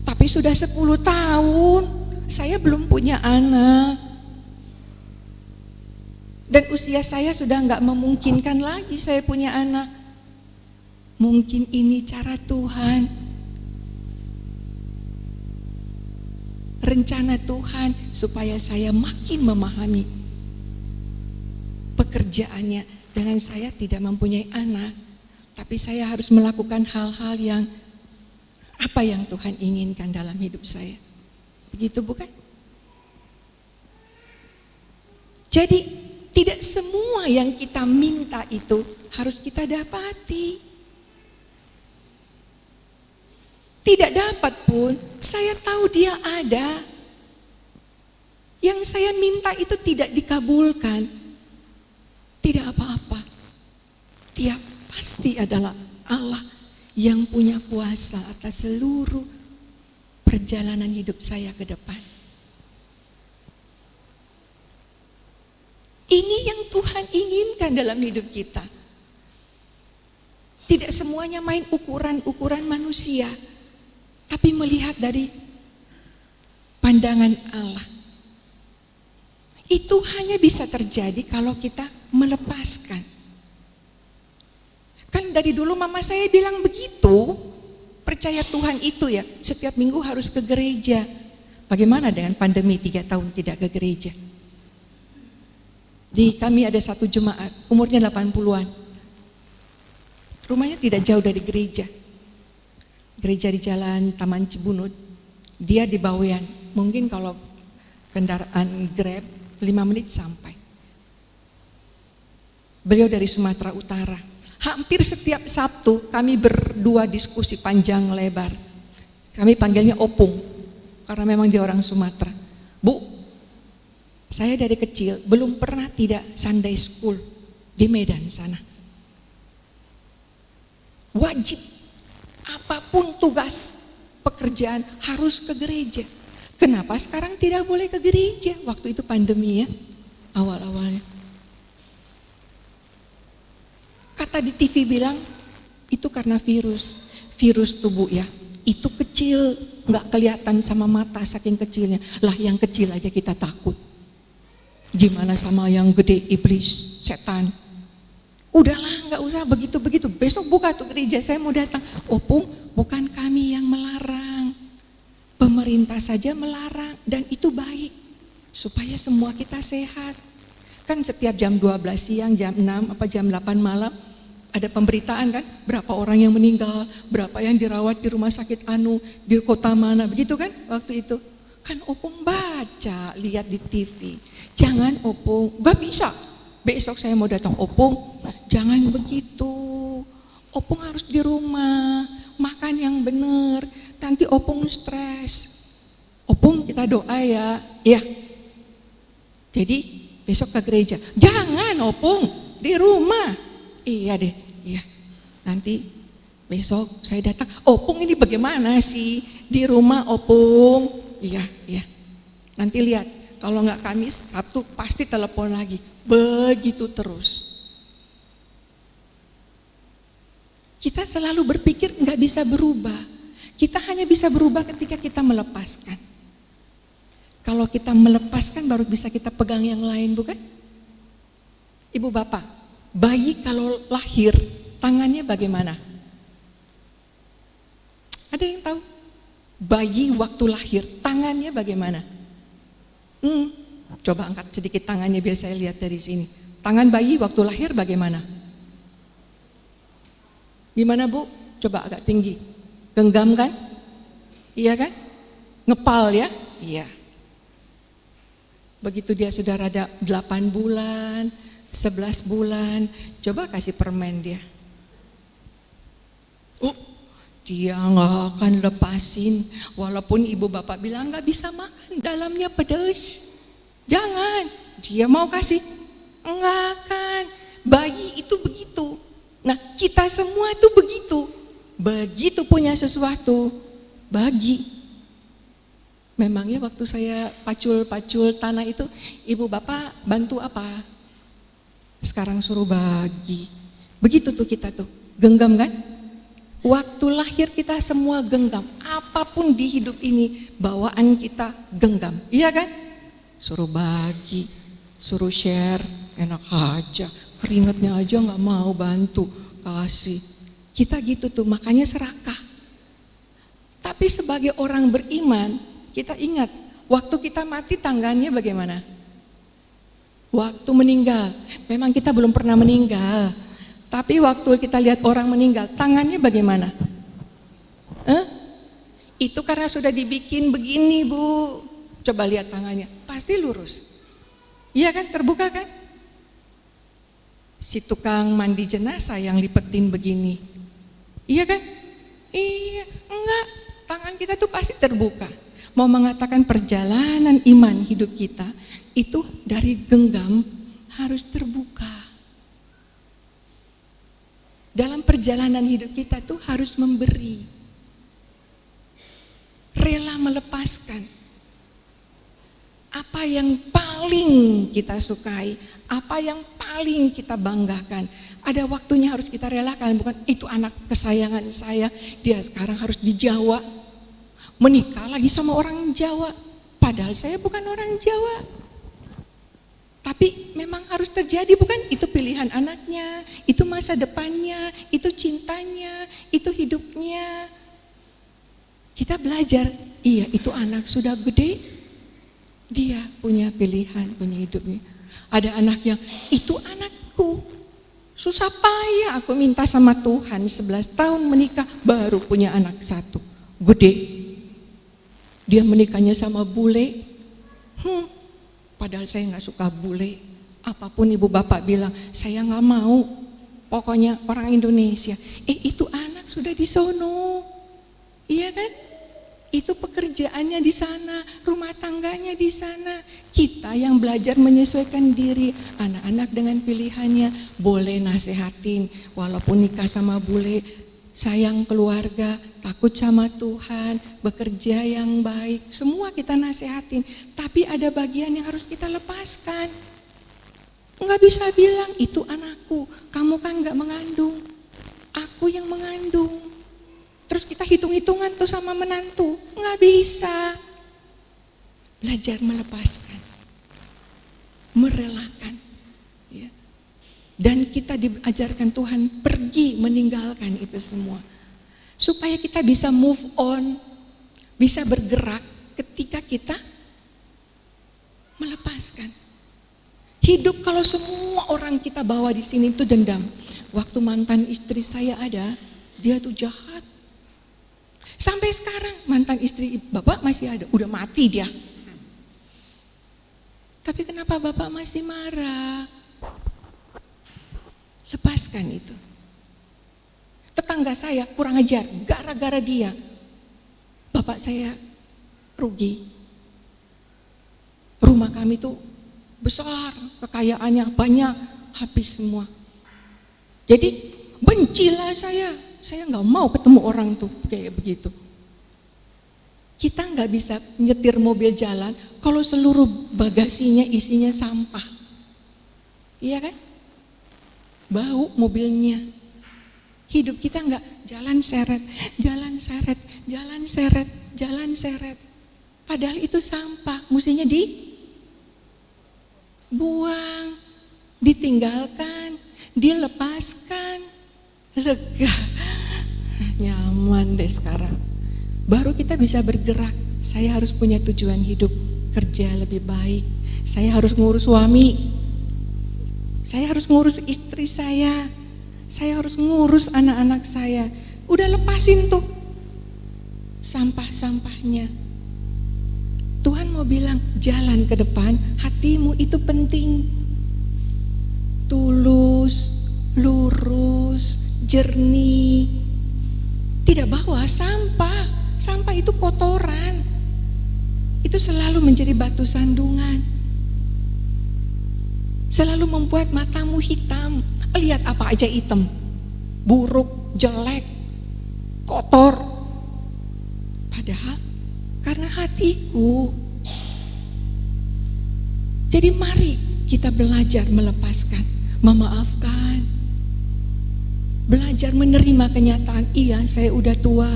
S3: Tapi sudah 10 tahun saya belum punya anak. Dan usia saya sudah gak memungkinkan lagi saya punya anak. Mungkin ini cara Tuhan. Rencana Tuhan supaya saya makin memahami pekerjaannya. Dengan saya tidak mempunyai anak, tapi saya harus melakukan hal-hal yang apa yang Tuhan inginkan dalam hidup saya. Begitu bukan? Jadi tidak semua yang kita minta itu harus kita dapati. Tidak dapat pun, saya tahu dia ada. Yang saya minta itu tidak dikabulkan, tidak apa-apa. Dia pasti adalah Allah yang punya kuasa atas seluruh perjalanan hidup saya ke depan. Ini yang Tuhan inginkan dalam hidup kita. Tidak semuanya main ukuran-ukuran manusia, tapi melihat dari pandangan Allah. Itu hanya bisa terjadi kalau kita melepaskan. Kan dari dulu mama saya bilang begitu, percaya Tuhan itu ya, setiap minggu harus ke gereja. Bagaimana dengan pandemi 3 tahun tidak ke gereja? Di kami ada satu jemaat, umurnya 80-an. Rumahnya tidak jauh dari gereja. Gereja di jalan Taman Cibunut. Dia di Bawean. Mungkin kalau kendaraan Grab 5 menit sampai. Beliau dari Sumatera Utara. Hampir setiap Sabtu kami berdua diskusi panjang lebar. Kami panggilnya Opung, karena memang dia orang Sumatera. Bu, saya dari kecil belum pernah tidak Sunday school di Medan sana. Wajib, apapun tugas pekerjaan harus ke gereja. Kenapa sekarang tidak boleh ke gereja? Waktu itu pandemi ya, awal-awalnya. kata di TV bilang itu karena virus tubuh ya. Itu kecil, nggak kelihatan sama mata saking kecilnya. Lah yang kecil aja kita takut. Gimana sama yang gede, iblis, setan? Udahlah, nggak usah begitu-begitu. Besok buka tuh gereja, saya mau datang. Opung, bukan kami yang melarang. Pemerintah saja melarang dan itu baik. Supaya semua kita sehat. Kan setiap jam 12 siang, jam 6, jam 8 malam, ada pemberitaan kan, berapa orang yang meninggal, berapa yang dirawat di rumah sakit di kota mana, begitu kan waktu itu. Kan Opung baca, lihat di TV. Jangan Opung, gak bisa. Besok saya mau datang, Opung, jangan begitu. Opung harus di rumah, makan yang benar. Nanti Opung stres. Opung kita doa ya. Jadi besok ke gereja. Jangan Opung, di rumah. Iya deh, iya. Nanti besok saya datang. Opung ini bagaimana sih di rumah Opung? Iya. Nanti lihat, kalau nggak Kamis, Sabtu pasti telepon lagi. Begitu terus. Kita selalu berpikir nggak bisa berubah. Kita hanya bisa berubah ketika kita melepaskan. Kalau kita melepaskan baru bisa kita pegang yang lain, bukan? Ibu bapak, bayi kalau lahir tangannya bagaimana? Ada yang tahu? Bayi waktu lahir tangannya bagaimana? Coba angkat sedikit tangannya biar saya lihat dari sini. Tangan bayi waktu lahir bagaimana? Gimana Bu? Coba agak tinggi. Genggam kan? Iya kan? Ngepal ya? Iya. Begitu dia sudah rada 8 bulan, 11 bulan, coba kasih permen dia. Dia nggak akan lepasin, walaupun ibu bapak bilang nggak bisa makan, dalamnya pedas. Jangan, dia mau kasih, nggak akan. Bayi itu begitu. Nah kita semua itu begitu punya sesuatu, bagi. Memangnya waktu saya pacul tanah itu, ibu bapak bantu apa? Sekarang suruh bagi. Begitu tuh kita tuh, genggam kan? Waktu lahir kita semua genggam. Apapun di hidup ini, bawaan kita genggam. Iya kan? Suruh bagi, suruh share, enak aja. Keringatnya aja gak mau bantu, kasih. Kita gitu tuh, makanya serakah. Tapi sebagai orang beriman, kita ingat, waktu kita mati tangannya bagaimana? Waktu meninggal, memang kita belum pernah meninggal. Tapi waktu kita lihat orang meninggal, tangannya bagaimana? Itu karena sudah dibikin begini Bu. Coba lihat tangannya, pasti lurus. Iya kan, terbuka kan? Si tukang mandi jenazah yang lipetin begini. Iya kan? Iya, enggak. Tangan kita tuh pasti terbuka. Mau mengatakan perjalanan iman hidup kita itu dari genggam harus terbuka. Dalam perjalanan hidup kita tuh harus memberi, rela melepaskan apa yang paling kita sukai, apa yang paling kita banggakan. Ada waktunya harus kita relakan, bukan itu anak kesayangan saya, dia sekarang harus di Jawa, menikah lagi sama orang Jawa, padahal saya bukan orang Jawa. Tapi memang harus terjadi, bukan? Itu pilihan anaknya, itu masa depannya, itu cintanya, itu hidupnya. Kita belajar, iya itu anak sudah gede, dia punya pilihan, punya hidupnya. Ada anak yang, itu anakku, susah payah aku minta sama Tuhan, 11 tahun menikah, baru punya anak satu, gede. Dia menikahnya sama bule, padahal saya nggak suka bule. Apapun ibu bapak bilang, saya nggak mau. Pokoknya orang Indonesia. Itu anak sudah di sono, iya kan? Itu pekerjaannya di sana, rumah tangganya di sana. Kita yang belajar menyesuaikan diri, anak-anak dengan pilihannya, boleh nasehatin. Walaupun nikah sama bule, sayang keluarga, takut sama Tuhan, bekerja yang baik, semua kita nasehatin. Tapi ada bagian yang harus kita lepaskan. Nggak bisa bilang, itu anakku, kamu kan nggak mengandung, aku yang mengandung. Terus kita hitung-hitungan tuh sama menantu, nggak bisa. Belajar melepaskan, merelakan. Ya. Dan kita diajarkan Tuhan pergi meninggalkan itu semua. Supaya kita bisa move on, bisa bergerak ketika kita melepaskan. Hidup kalau semua orang kita bawa di sini itu dendam. Waktu mantan istri saya ada, dia tuh jahat. Sampai sekarang mantan istri Bapak masih ada, udah mati dia. Tapi kenapa Bapak masih marah? Lepaskan itu. Tetangga saya kurang ajar, gara-gara dia. Bapak saya rugi. Rumah kami tuh besar, kekayaannya banyak, habis semua. Jadi bencilah saya nggak mau ketemu orang tuh kayak begitu. Kita nggak bisa nyetir mobil jalan kalau seluruh bagasinya isinya sampah, iya kan? Bau mobilnya. Hidup kita nggak jalan seret, jalan seret, jalan seret, jalan seret. Padahal itu sampah, mestinya dibuang, ditinggalkan, dilepaskan, lega, nyaman deh sekarang. Baru kita bisa bergerak. Saya harus punya tujuan hidup, kerja lebih baik. Saya harus ngurus suami. Saya harus ngurus istri saya. Saya harus ngurus anak-anak saya. Udah lepasin tuh sampah-sampahnya. Tuhan mau bilang, jalan ke depan, hatimu itu penting. Tulus, lurus, jernih. Tidak bawa sampah. Sampah itu kotoran. Itu selalu menjadi batu sandungan. Selalu membuat matamu hitam. Lihat apa aja hitam. Buruk, jelek, kotor. Padahal karena hatiku. Jadi mari kita belajar melepaskan, memaafkan. Belajar menerima kenyataan, iya saya udah tua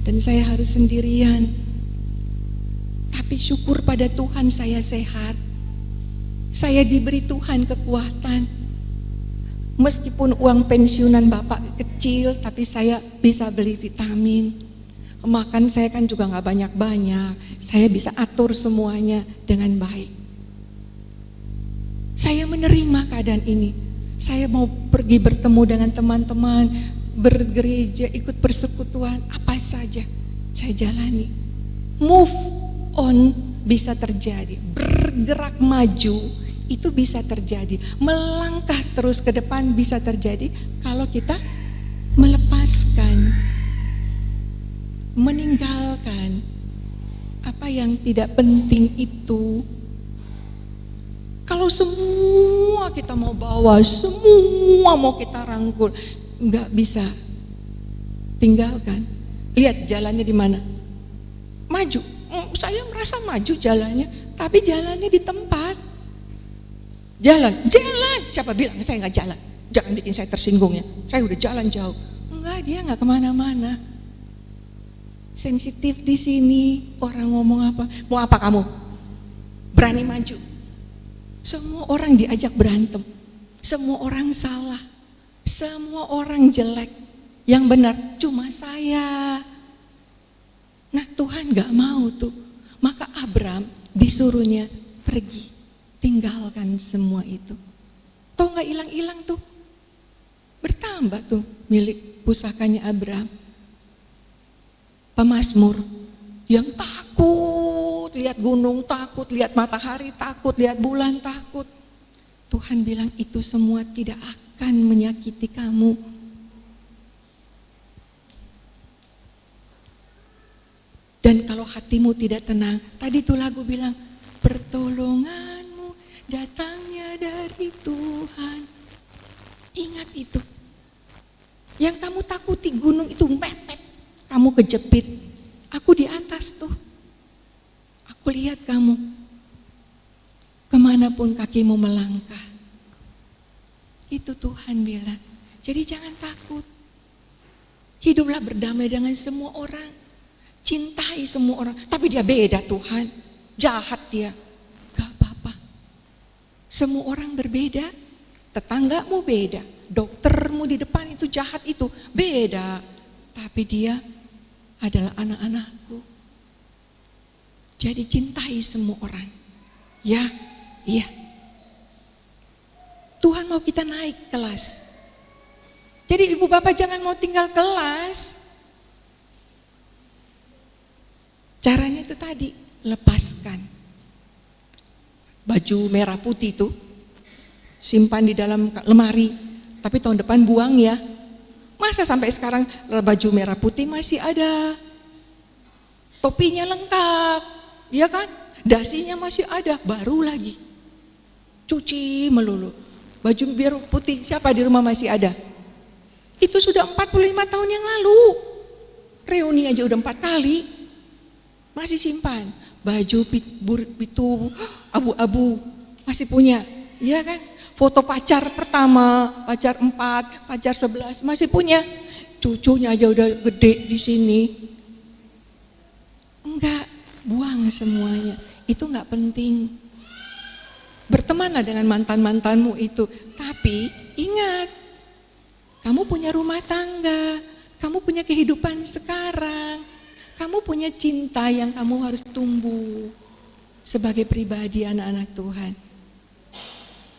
S3: dan saya harus sendirian. Tapi syukur pada Tuhan saya sehat. Saya diberi Tuhan kekuatan. Meskipun uang pensiunan Bapak kecil, tapi saya bisa beli vitamin. Makan saya kan juga gak banyak-banyak. Saya bisa atur semuanya dengan baik. Saya menerima keadaan ini. Saya mau pergi bertemu dengan teman-teman, bergereja, ikut persekutuan, apa saja saya jalani. Move on bisa terjadi, bergerak maju itu bisa terjadi, melangkah terus ke depan bisa terjadi kalau kita melepaskan, meninggalkan apa yang tidak penting itu. Kalau semua kita mau bawa, semua mau kita rangkul, nggak bisa. Tinggalkan. Lihat jalannya di mana. Maju. Saya merasa maju jalannya, tapi jalannya di tempat. Jalan. Siapa bilang saya nggak jalan? Jangan bikin saya tersinggung ya. Saya udah jalan jauh. Enggak, dia nggak kemana-mana. Sensitif di sini. Orang ngomong apa? Mau apa kamu? Berani maju. Semua orang diajak berantem, semua orang salah, semua orang jelek, yang benar cuma saya. Nah Tuhan gak mau tuh, maka Abram disuruhnya pergi, tinggalkan semua itu. Toh gak hilang-hilang tuh, bertambah tuh milik pusakanya Abram. Pemazmur yang takut, lihat gunung takut, lihat matahari takut, lihat bulan takut. Tuhan bilang itu semua tidak akan menyakiti kamu. Dan kalau hatimu tidak tenang, tadi tuh lagu bilang, pertolonganmu datangnya dari Tuhan. Ingat itu. Yang kamu takuti gunung itu mepet, kamu kejepit. Aku di atas tuh. Aku lihat kamu. Kemanapun kakimu melangkah, Itu Tuhan bilang. Jadi jangan takut. Hiduplah berdamai dengan semua orang. Cintai semua orang. Tapi dia beda Tuhan. Jahat dia. Gak apa-apa. Semua orang berbeda. Tetanggamu beda. Doktermu di depan itu jahat itu. Beda. Tapi dia adalah anak-anakku. Jadi cintai semua orang. Ya, iya. Tuhan mau kita naik kelas. Jadi ibu bapak jangan mau tinggal kelas. Caranya itu tadi, lepaskan. Baju merah putih itu simpan di dalam lemari, tapi tahun depan buang ya. Masa sampai sekarang baju merah putih masih ada, topinya lengkap, ya kan? Dasinya masih ada, baru lagi. Cuci melulu. Baju biru putih siapa di rumah masih ada? Itu sudah 45 tahun yang lalu. Reuni aja udah 4 kali. Masih simpan. Baju itu abu-abu masih punya, iya kan? Foto pacar pertama, pacar 4, pacar 11 masih punya. Cucunya aja udah gede di sini. Enggak, buang semuanya. Itu enggak penting. Bertemanlah dengan mantan-mantanmu itu. Tapi ingat, kamu punya rumah tangga, kamu punya kehidupan sekarang, kamu punya cinta yang kamu harus tumbuh sebagai pribadi anak-anak Tuhan.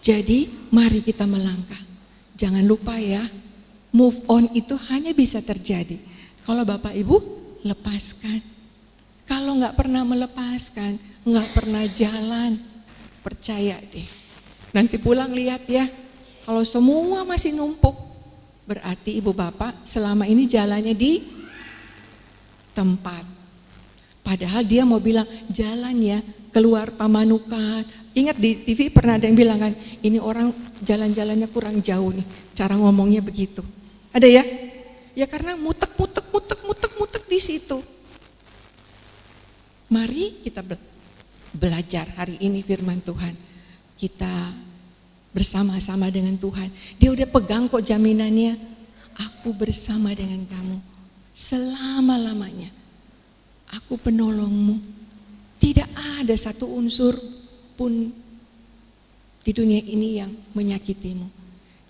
S3: Jadi mari kita melangkah. Jangan lupa ya, move on itu hanya bisa terjadi kalau Bapak Ibu lepaskan. Kalau nggak pernah melepaskan, nggak pernah jalan. Percaya deh, nanti pulang lihat ya, kalau semua masih numpuk, berarti ibu bapak selama ini jalannya di tempat. Padahal dia mau bilang jalan ya, keluar Pamanukan. Ingat di TV pernah ada yang bilang kan, ini orang jalan-jalannya kurang jauh nih, cara ngomongnya begitu. Ada ya? Ya karena mutek di situ. Mari kita belajar hari ini firman Tuhan. Kita bersama-sama dengan Tuhan. Dia udah pegang kok jaminannya. Aku bersama dengan kamu selama-lamanya. Aku penolongmu. Tidak ada satu unsur pun di dunia ini yang menyakitimu.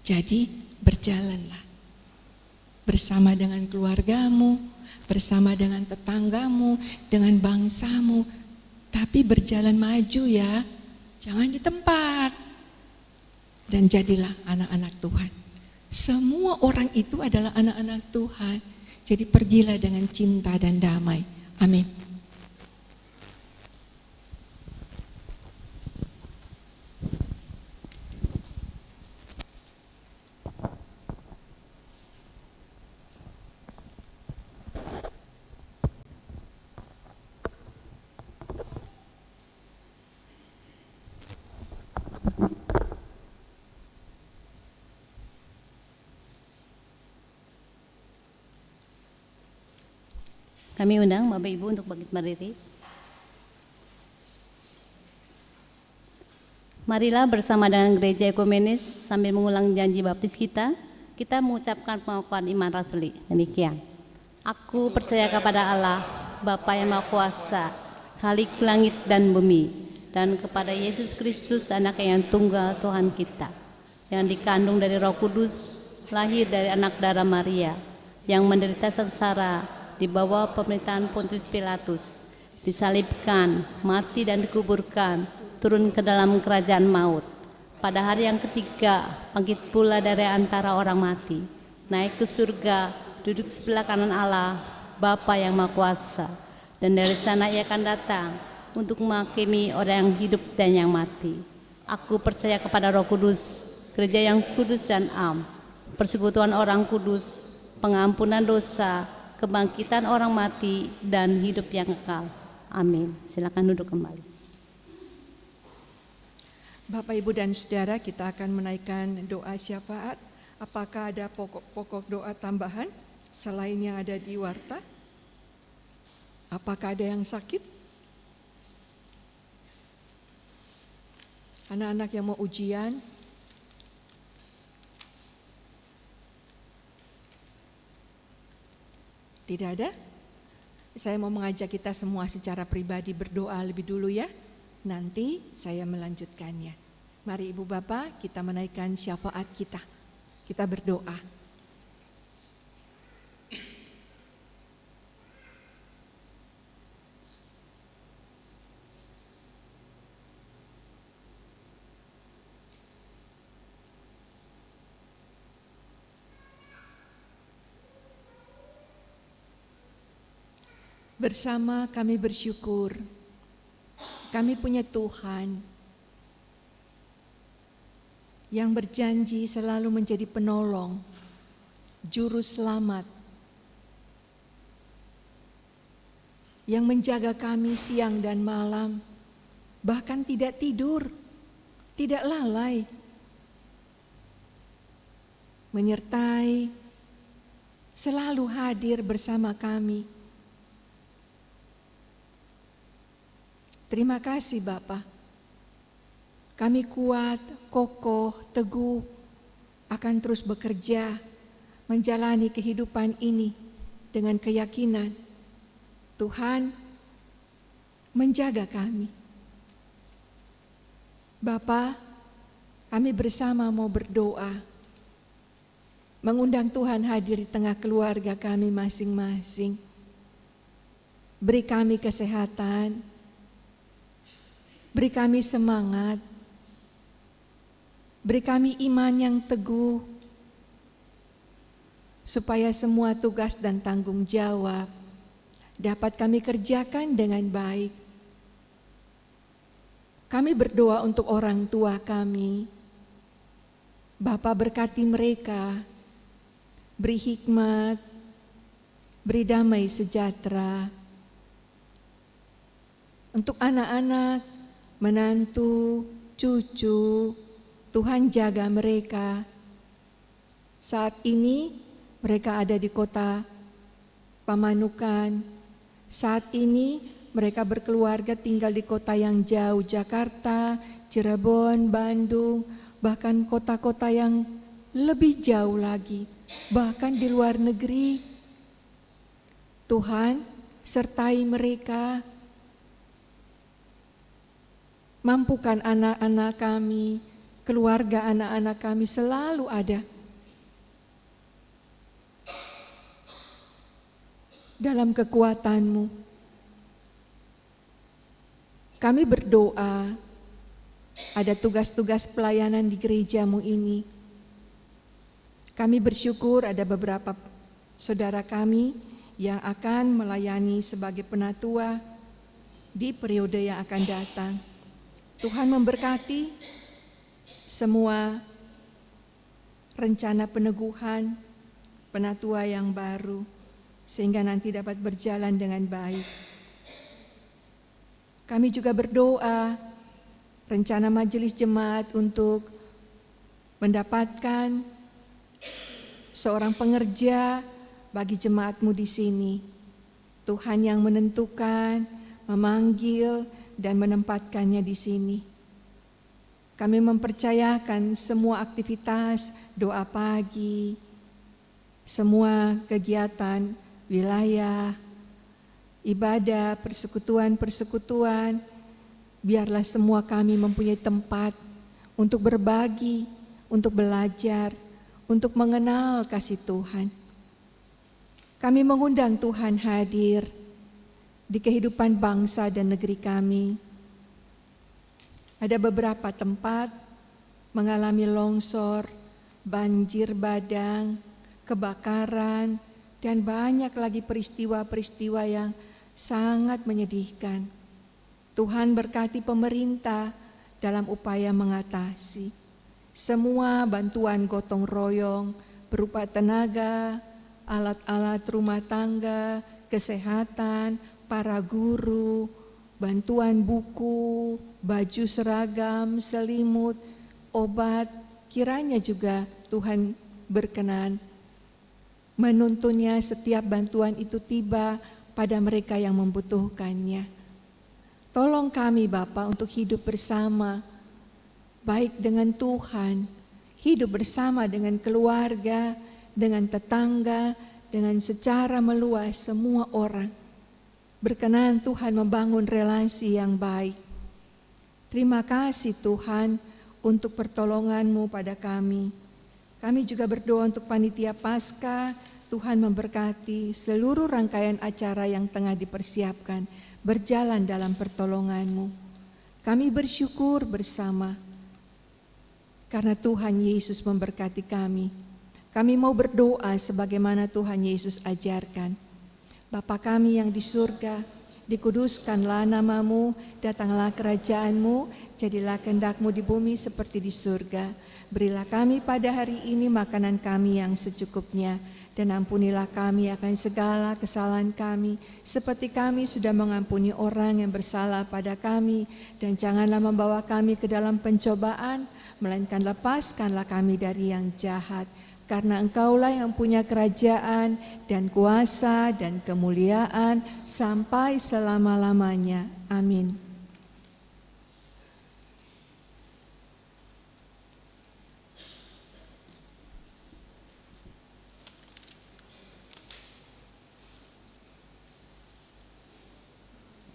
S3: Jadi berjalanlah bersama dengan keluargamu, bersama dengan tetanggamu, dengan bangsamu. Tapi berjalan maju ya, jangan di tempat. Dan jadilah anak-anak Tuhan. Semua orang itu adalah anak-anak Tuhan. Jadi pergilah dengan cinta dan damai. Amin.
S8: Kami undang Bapak Ibu untuk bangkit berdiri. Marilah bersama dengan gereja ekumenis sambil mengulang janji baptis kita mengucapkan pengakuan iman rasuli. Demikian. Aku percaya kepada Allah, Bapa yang Maha Kuasa, Khalik langit dan bumi, dan kepada Yesus Kristus, Anak yang tunggal Tuhan kita, yang dikandung dari Roh Kudus, lahir dari anak darah Maria, yang menderita sengsara di bawah pemerintahan Pontius Pilatus, disalibkan, mati dan dikuburkan, turun ke dalam kerajaan maut. Pada hari yang ketiga, bangkit pula dari antara orang mati, naik ke surga, duduk sebelah kanan Allah, Bapa yang Maha Kuasa, dan dari sana ia akan datang untuk menghakimi orang yang hidup dan yang mati. Aku percaya kepada Roh Kudus, gereja yang kudus dan am, persekutuan orang kudus, pengampunan dosa, kebangkitan orang mati, dan hidup yang kekal. Amin. Silakan duduk kembali.
S3: Bapak, Ibu, dan Saudara, kita akan menaikkan doa syafaat. Apakah ada pokok-pokok doa tambahan selain yang ada di warta? Apakah ada yang sakit? Anak-anak yang mau ujian? Tidak ada? Saya mau mengajak kita semua secara pribadi berdoa lebih dulu ya. Nanti saya melanjutkannya. Mari Ibu Bapak, kita menaikkan syafaat kita. Kita berdoa. Bersama kami bersyukur, kami punya Tuhan yang berjanji selalu menjadi penolong, juru selamat, yang menjaga kami siang dan malam, bahkan tidak tidur, tidak lalai, menyertai, selalu hadir bersama kami. Terima kasih Bapa. Kami kuat, kokoh, teguh, akan terus bekerja, menjalani kehidupan ini dengan keyakinan Tuhan menjaga kami. Bapa, kami bersama mau berdoa, mengundang Tuhan hadir di tengah keluarga kami masing-masing. Beri kami kesehatan, beri kami semangat, beri kami iman yang teguh, supaya semua tugas dan tanggung jawab dapat kami kerjakan dengan baik. Kami berdoa untuk orang tua kami. Bapa, berkati mereka, beri hikmat, beri damai sejahtera. Untuk anak-anak, menantu, cucu, Tuhan jaga mereka. Saat ini mereka ada di kota Pamanukan. Saat ini mereka berkeluarga tinggal di kota yang jauh, Jakarta, Cirebon, Bandung, bahkan kota-kota yang lebih jauh lagi, bahkan di luar negeri. Tuhan, sertai mereka. Mampukan anak-anak kami, keluarga anak-anak kami selalu ada dalam kekuatan-Mu. Kami berdoa, ada tugas-tugas pelayanan di gereja-Mu ini. Kami bersyukur ada beberapa saudara kami yang akan melayani sebagai penatua di periode yang akan datang. Tuhan memberkati semua rencana peneguhan penatua yang baru, sehingga nanti dapat berjalan dengan baik. Kami juga berdoa rencana majelis jemaat untuk mendapatkan seorang pengerja bagi jemaat-Mu di sini. Tuhan yang menentukan, memanggil, dan menempatkannya di sini. Kami mempercayakan semua aktivitas doa pagi, semua kegiatan wilayah, ibadah, persekutuan-persekutuan, biarlah semua kami mempunyai tempat untuk berbagi, untuk belajar, untuk mengenal kasih Tuhan. Kami mengundang Tuhan hadir di kehidupan bangsa dan negeri kami. Ada beberapa tempat mengalami longsor, banjir bandang, kebakaran, dan banyak lagi peristiwa-peristiwa yang sangat menyedihkan. Tuhan berkati pemerintah dalam upaya mengatasi semua bantuan gotong royong berupa tenaga, alat-alat rumah tangga, kesehatan, para guru, bantuan buku, baju seragam, selimut, obat. Kiranya juga Tuhan berkenan menuntunnya setiap bantuan itu tiba pada mereka yang membutuhkannya. Tolong kami Bapa untuk hidup bersama, baik dengan Tuhan, hidup bersama dengan keluarga, dengan tetangga, dengan secara meluas semua orang. Berkenan Tuhan membangun relasi yang baik. Terima kasih Tuhan untuk pertolongan-Mu pada kami. Kami juga berdoa untuk panitia Paskah, Tuhan memberkati seluruh rangkaian acara yang tengah dipersiapkan, berjalan dalam pertolongan-Mu. Kami bersyukur bersama, karena Tuhan Yesus memberkati kami. Kami mau berdoa sebagaimana Tuhan Yesus ajarkan. Bapa kami yang di surga, dikuduskanlah nama-Mu, datanglah kerajaan-Mu, jadilah kehendak-Mu di bumi seperti di surga. Berilah kami pada hari ini makanan kami yang secukupnya, dan ampunilah kami akan segala kesalahan kami, seperti kami sudah mengampuni orang yang bersalah pada kami. Dan janganlah membawa kami ke dalam pencobaan, melainkan lepaskanlah kami dari yang jahat. Karena Engkaulah yang punya kerajaan dan kuasa dan kemuliaan sampai selama-lamanya. Amin.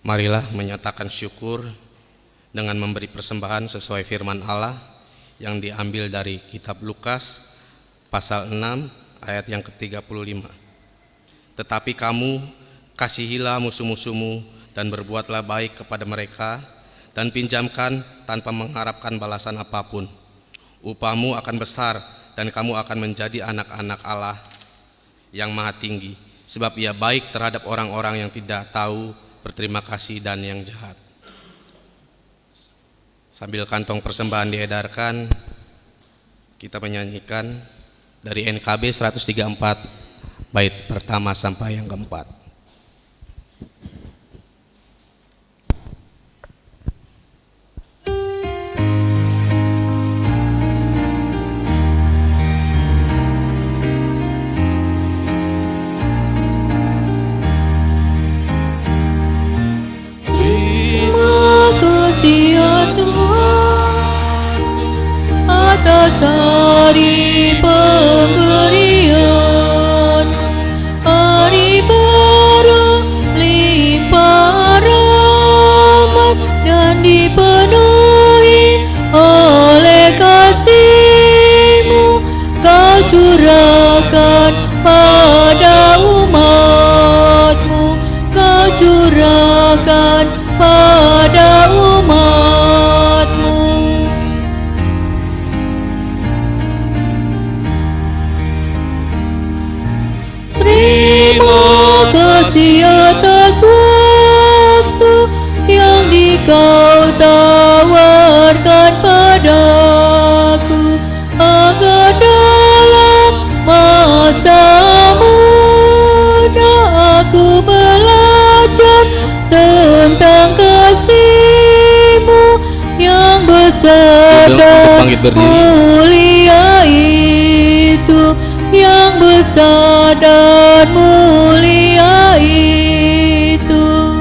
S1: Marilah menyatakan syukur dengan memberi persembahan sesuai firman Allah yang diambil dari kitab Lukas pasal 6 ayat yang ke-35. Tetapi kamu kasihilah musuh-musuhmu dan berbuatlah baik kepada mereka dan pinjamkan tanpa mengharapkan balasan apapun. Upahmu akan besar dan kamu akan menjadi anak-anak Allah yang Maha Tinggi, sebab Ia baik terhadap orang-orang yang tidak tahu berterima kasih dan yang jahat. Sambil kantong persembahan diedarkan, kita menyanyikan dari NKB 134 bait pertama sampai yang keempat.
S6: Terima kasih ya Tuhan atas hari pemberian, hari baru limpah rahmat dan dipenuhi oleh kasih-Mu. Kau curahkan pada umat-Mu, Kau curahkan pada umat-Mu. Terima kasih atas waktu yang Kau tawarkan padaku, agar dalam masa muda aku belajar tentang kasih-Mu yang besar dan mulia itu, yang besar dan mulia itu.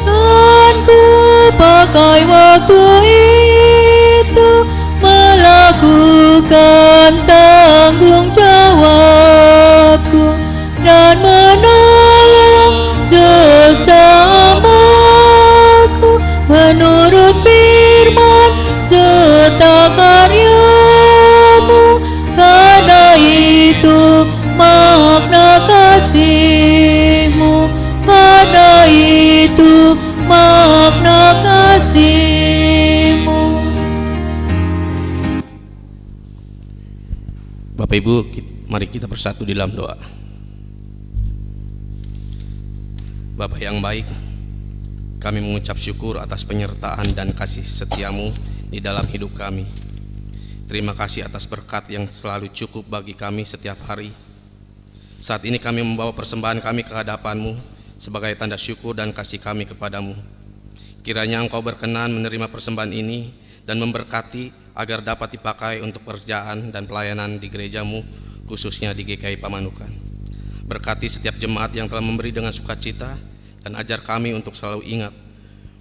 S6: Dan ku pakai waktu itu melakukan tanggung jawabku dan menolong sesamaku menurut firman serta karya-Mu. Karena itu makna kasih-Mu, karena itu makna kasih-Mu.
S1: Bapak Ibu, mari kita bersatu di dalam doa. Bapa yang baik, kami mengucap syukur atas penyertaan dan kasih setia-Mu di dalam hidup kami. Terima kasih atas berkat yang selalu cukup bagi kami setiap hari. Saat ini kami membawa persembahan kami ke hadapan-Mu sebagai tanda syukur dan kasih kami kepadamu. Kiranya Engkau berkenan menerima persembahan ini dan memberkati agar dapat dipakai untuk pekerjaan dan pelayanan di gereja-Mu, khususnya di GKI Pamanukan. Berkati setiap jemaat yang telah memberi dengan sukacita, dan ajar kami untuk selalu ingat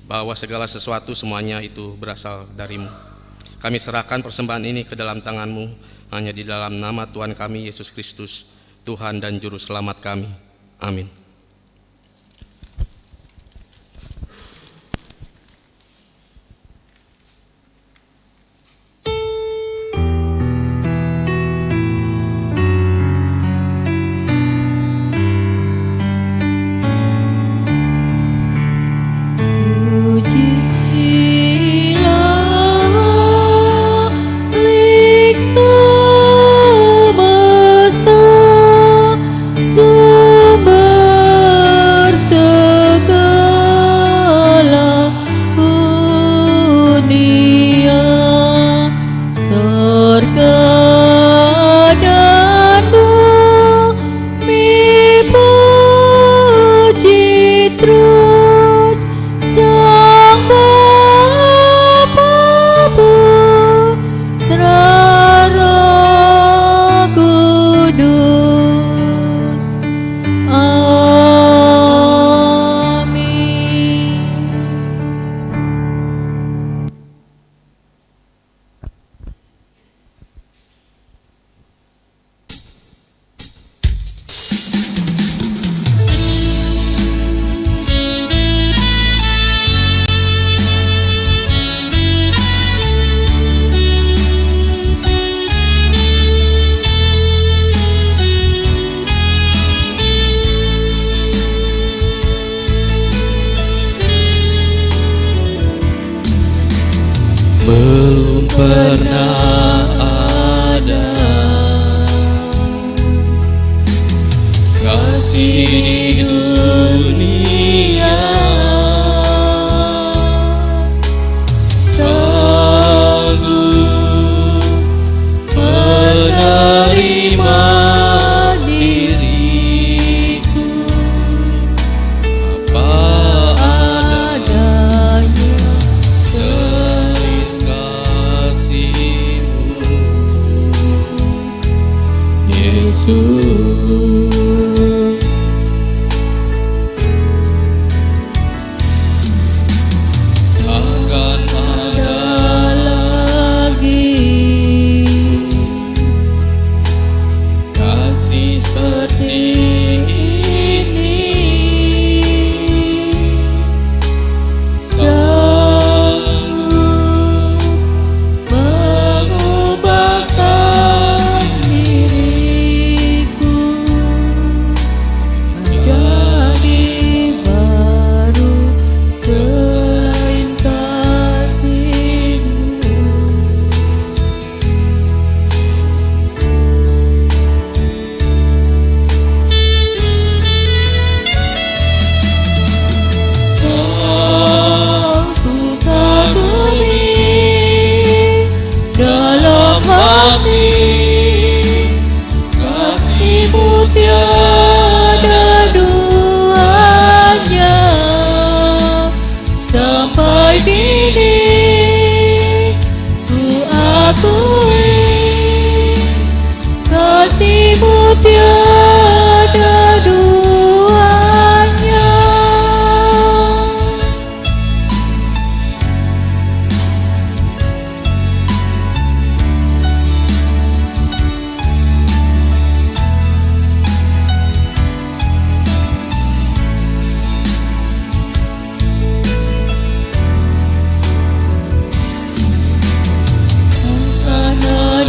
S1: bahwa segala sesuatu semuanya itu berasal dari-Mu. Kami serahkan persembahan ini ke dalam tangan-Mu, hanya di dalam nama Tuhan kami Yesus Kristus, Tuhan dan Juru Selamat kami. Amin.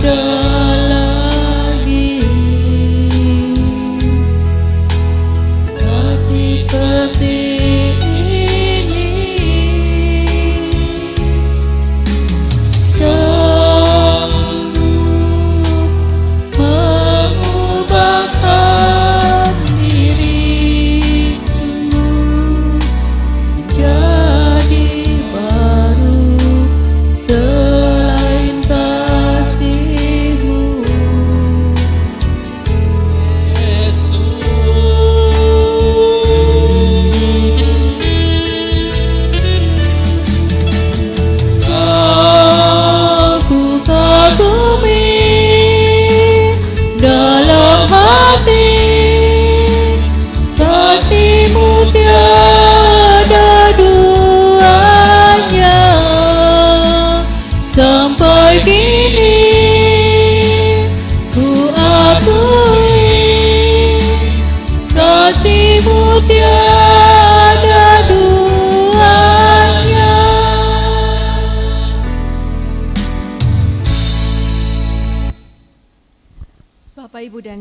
S6: Ada lagi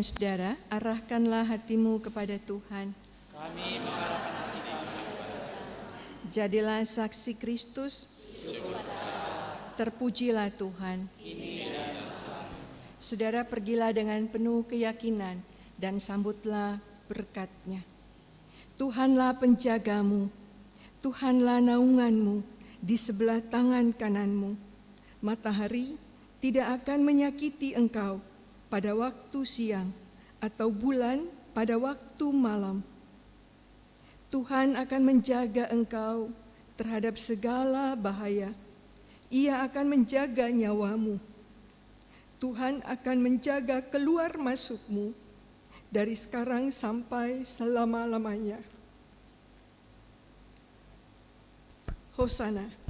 S3: dan saudara, arahkanlah hatimu kepada Tuhan. Jadilah saksi Kristus. Terpujilah Tuhan. Saudara, pergilah dengan penuh keyakinan dan sambutlah berkat-Nya. Tuhanlah penjagamu, Tuhanlah naunganmu di sebelah tangan kananmu. Matahari tidak akan menyakiti engkau pada waktu siang atau bulan pada waktu malam. Tuhan akan menjaga engkau terhadap segala bahaya. Ia akan menjaga nyawamu. Tuhan akan menjaga keluar masukmu dari sekarang sampai selama-lamanya. Hosana.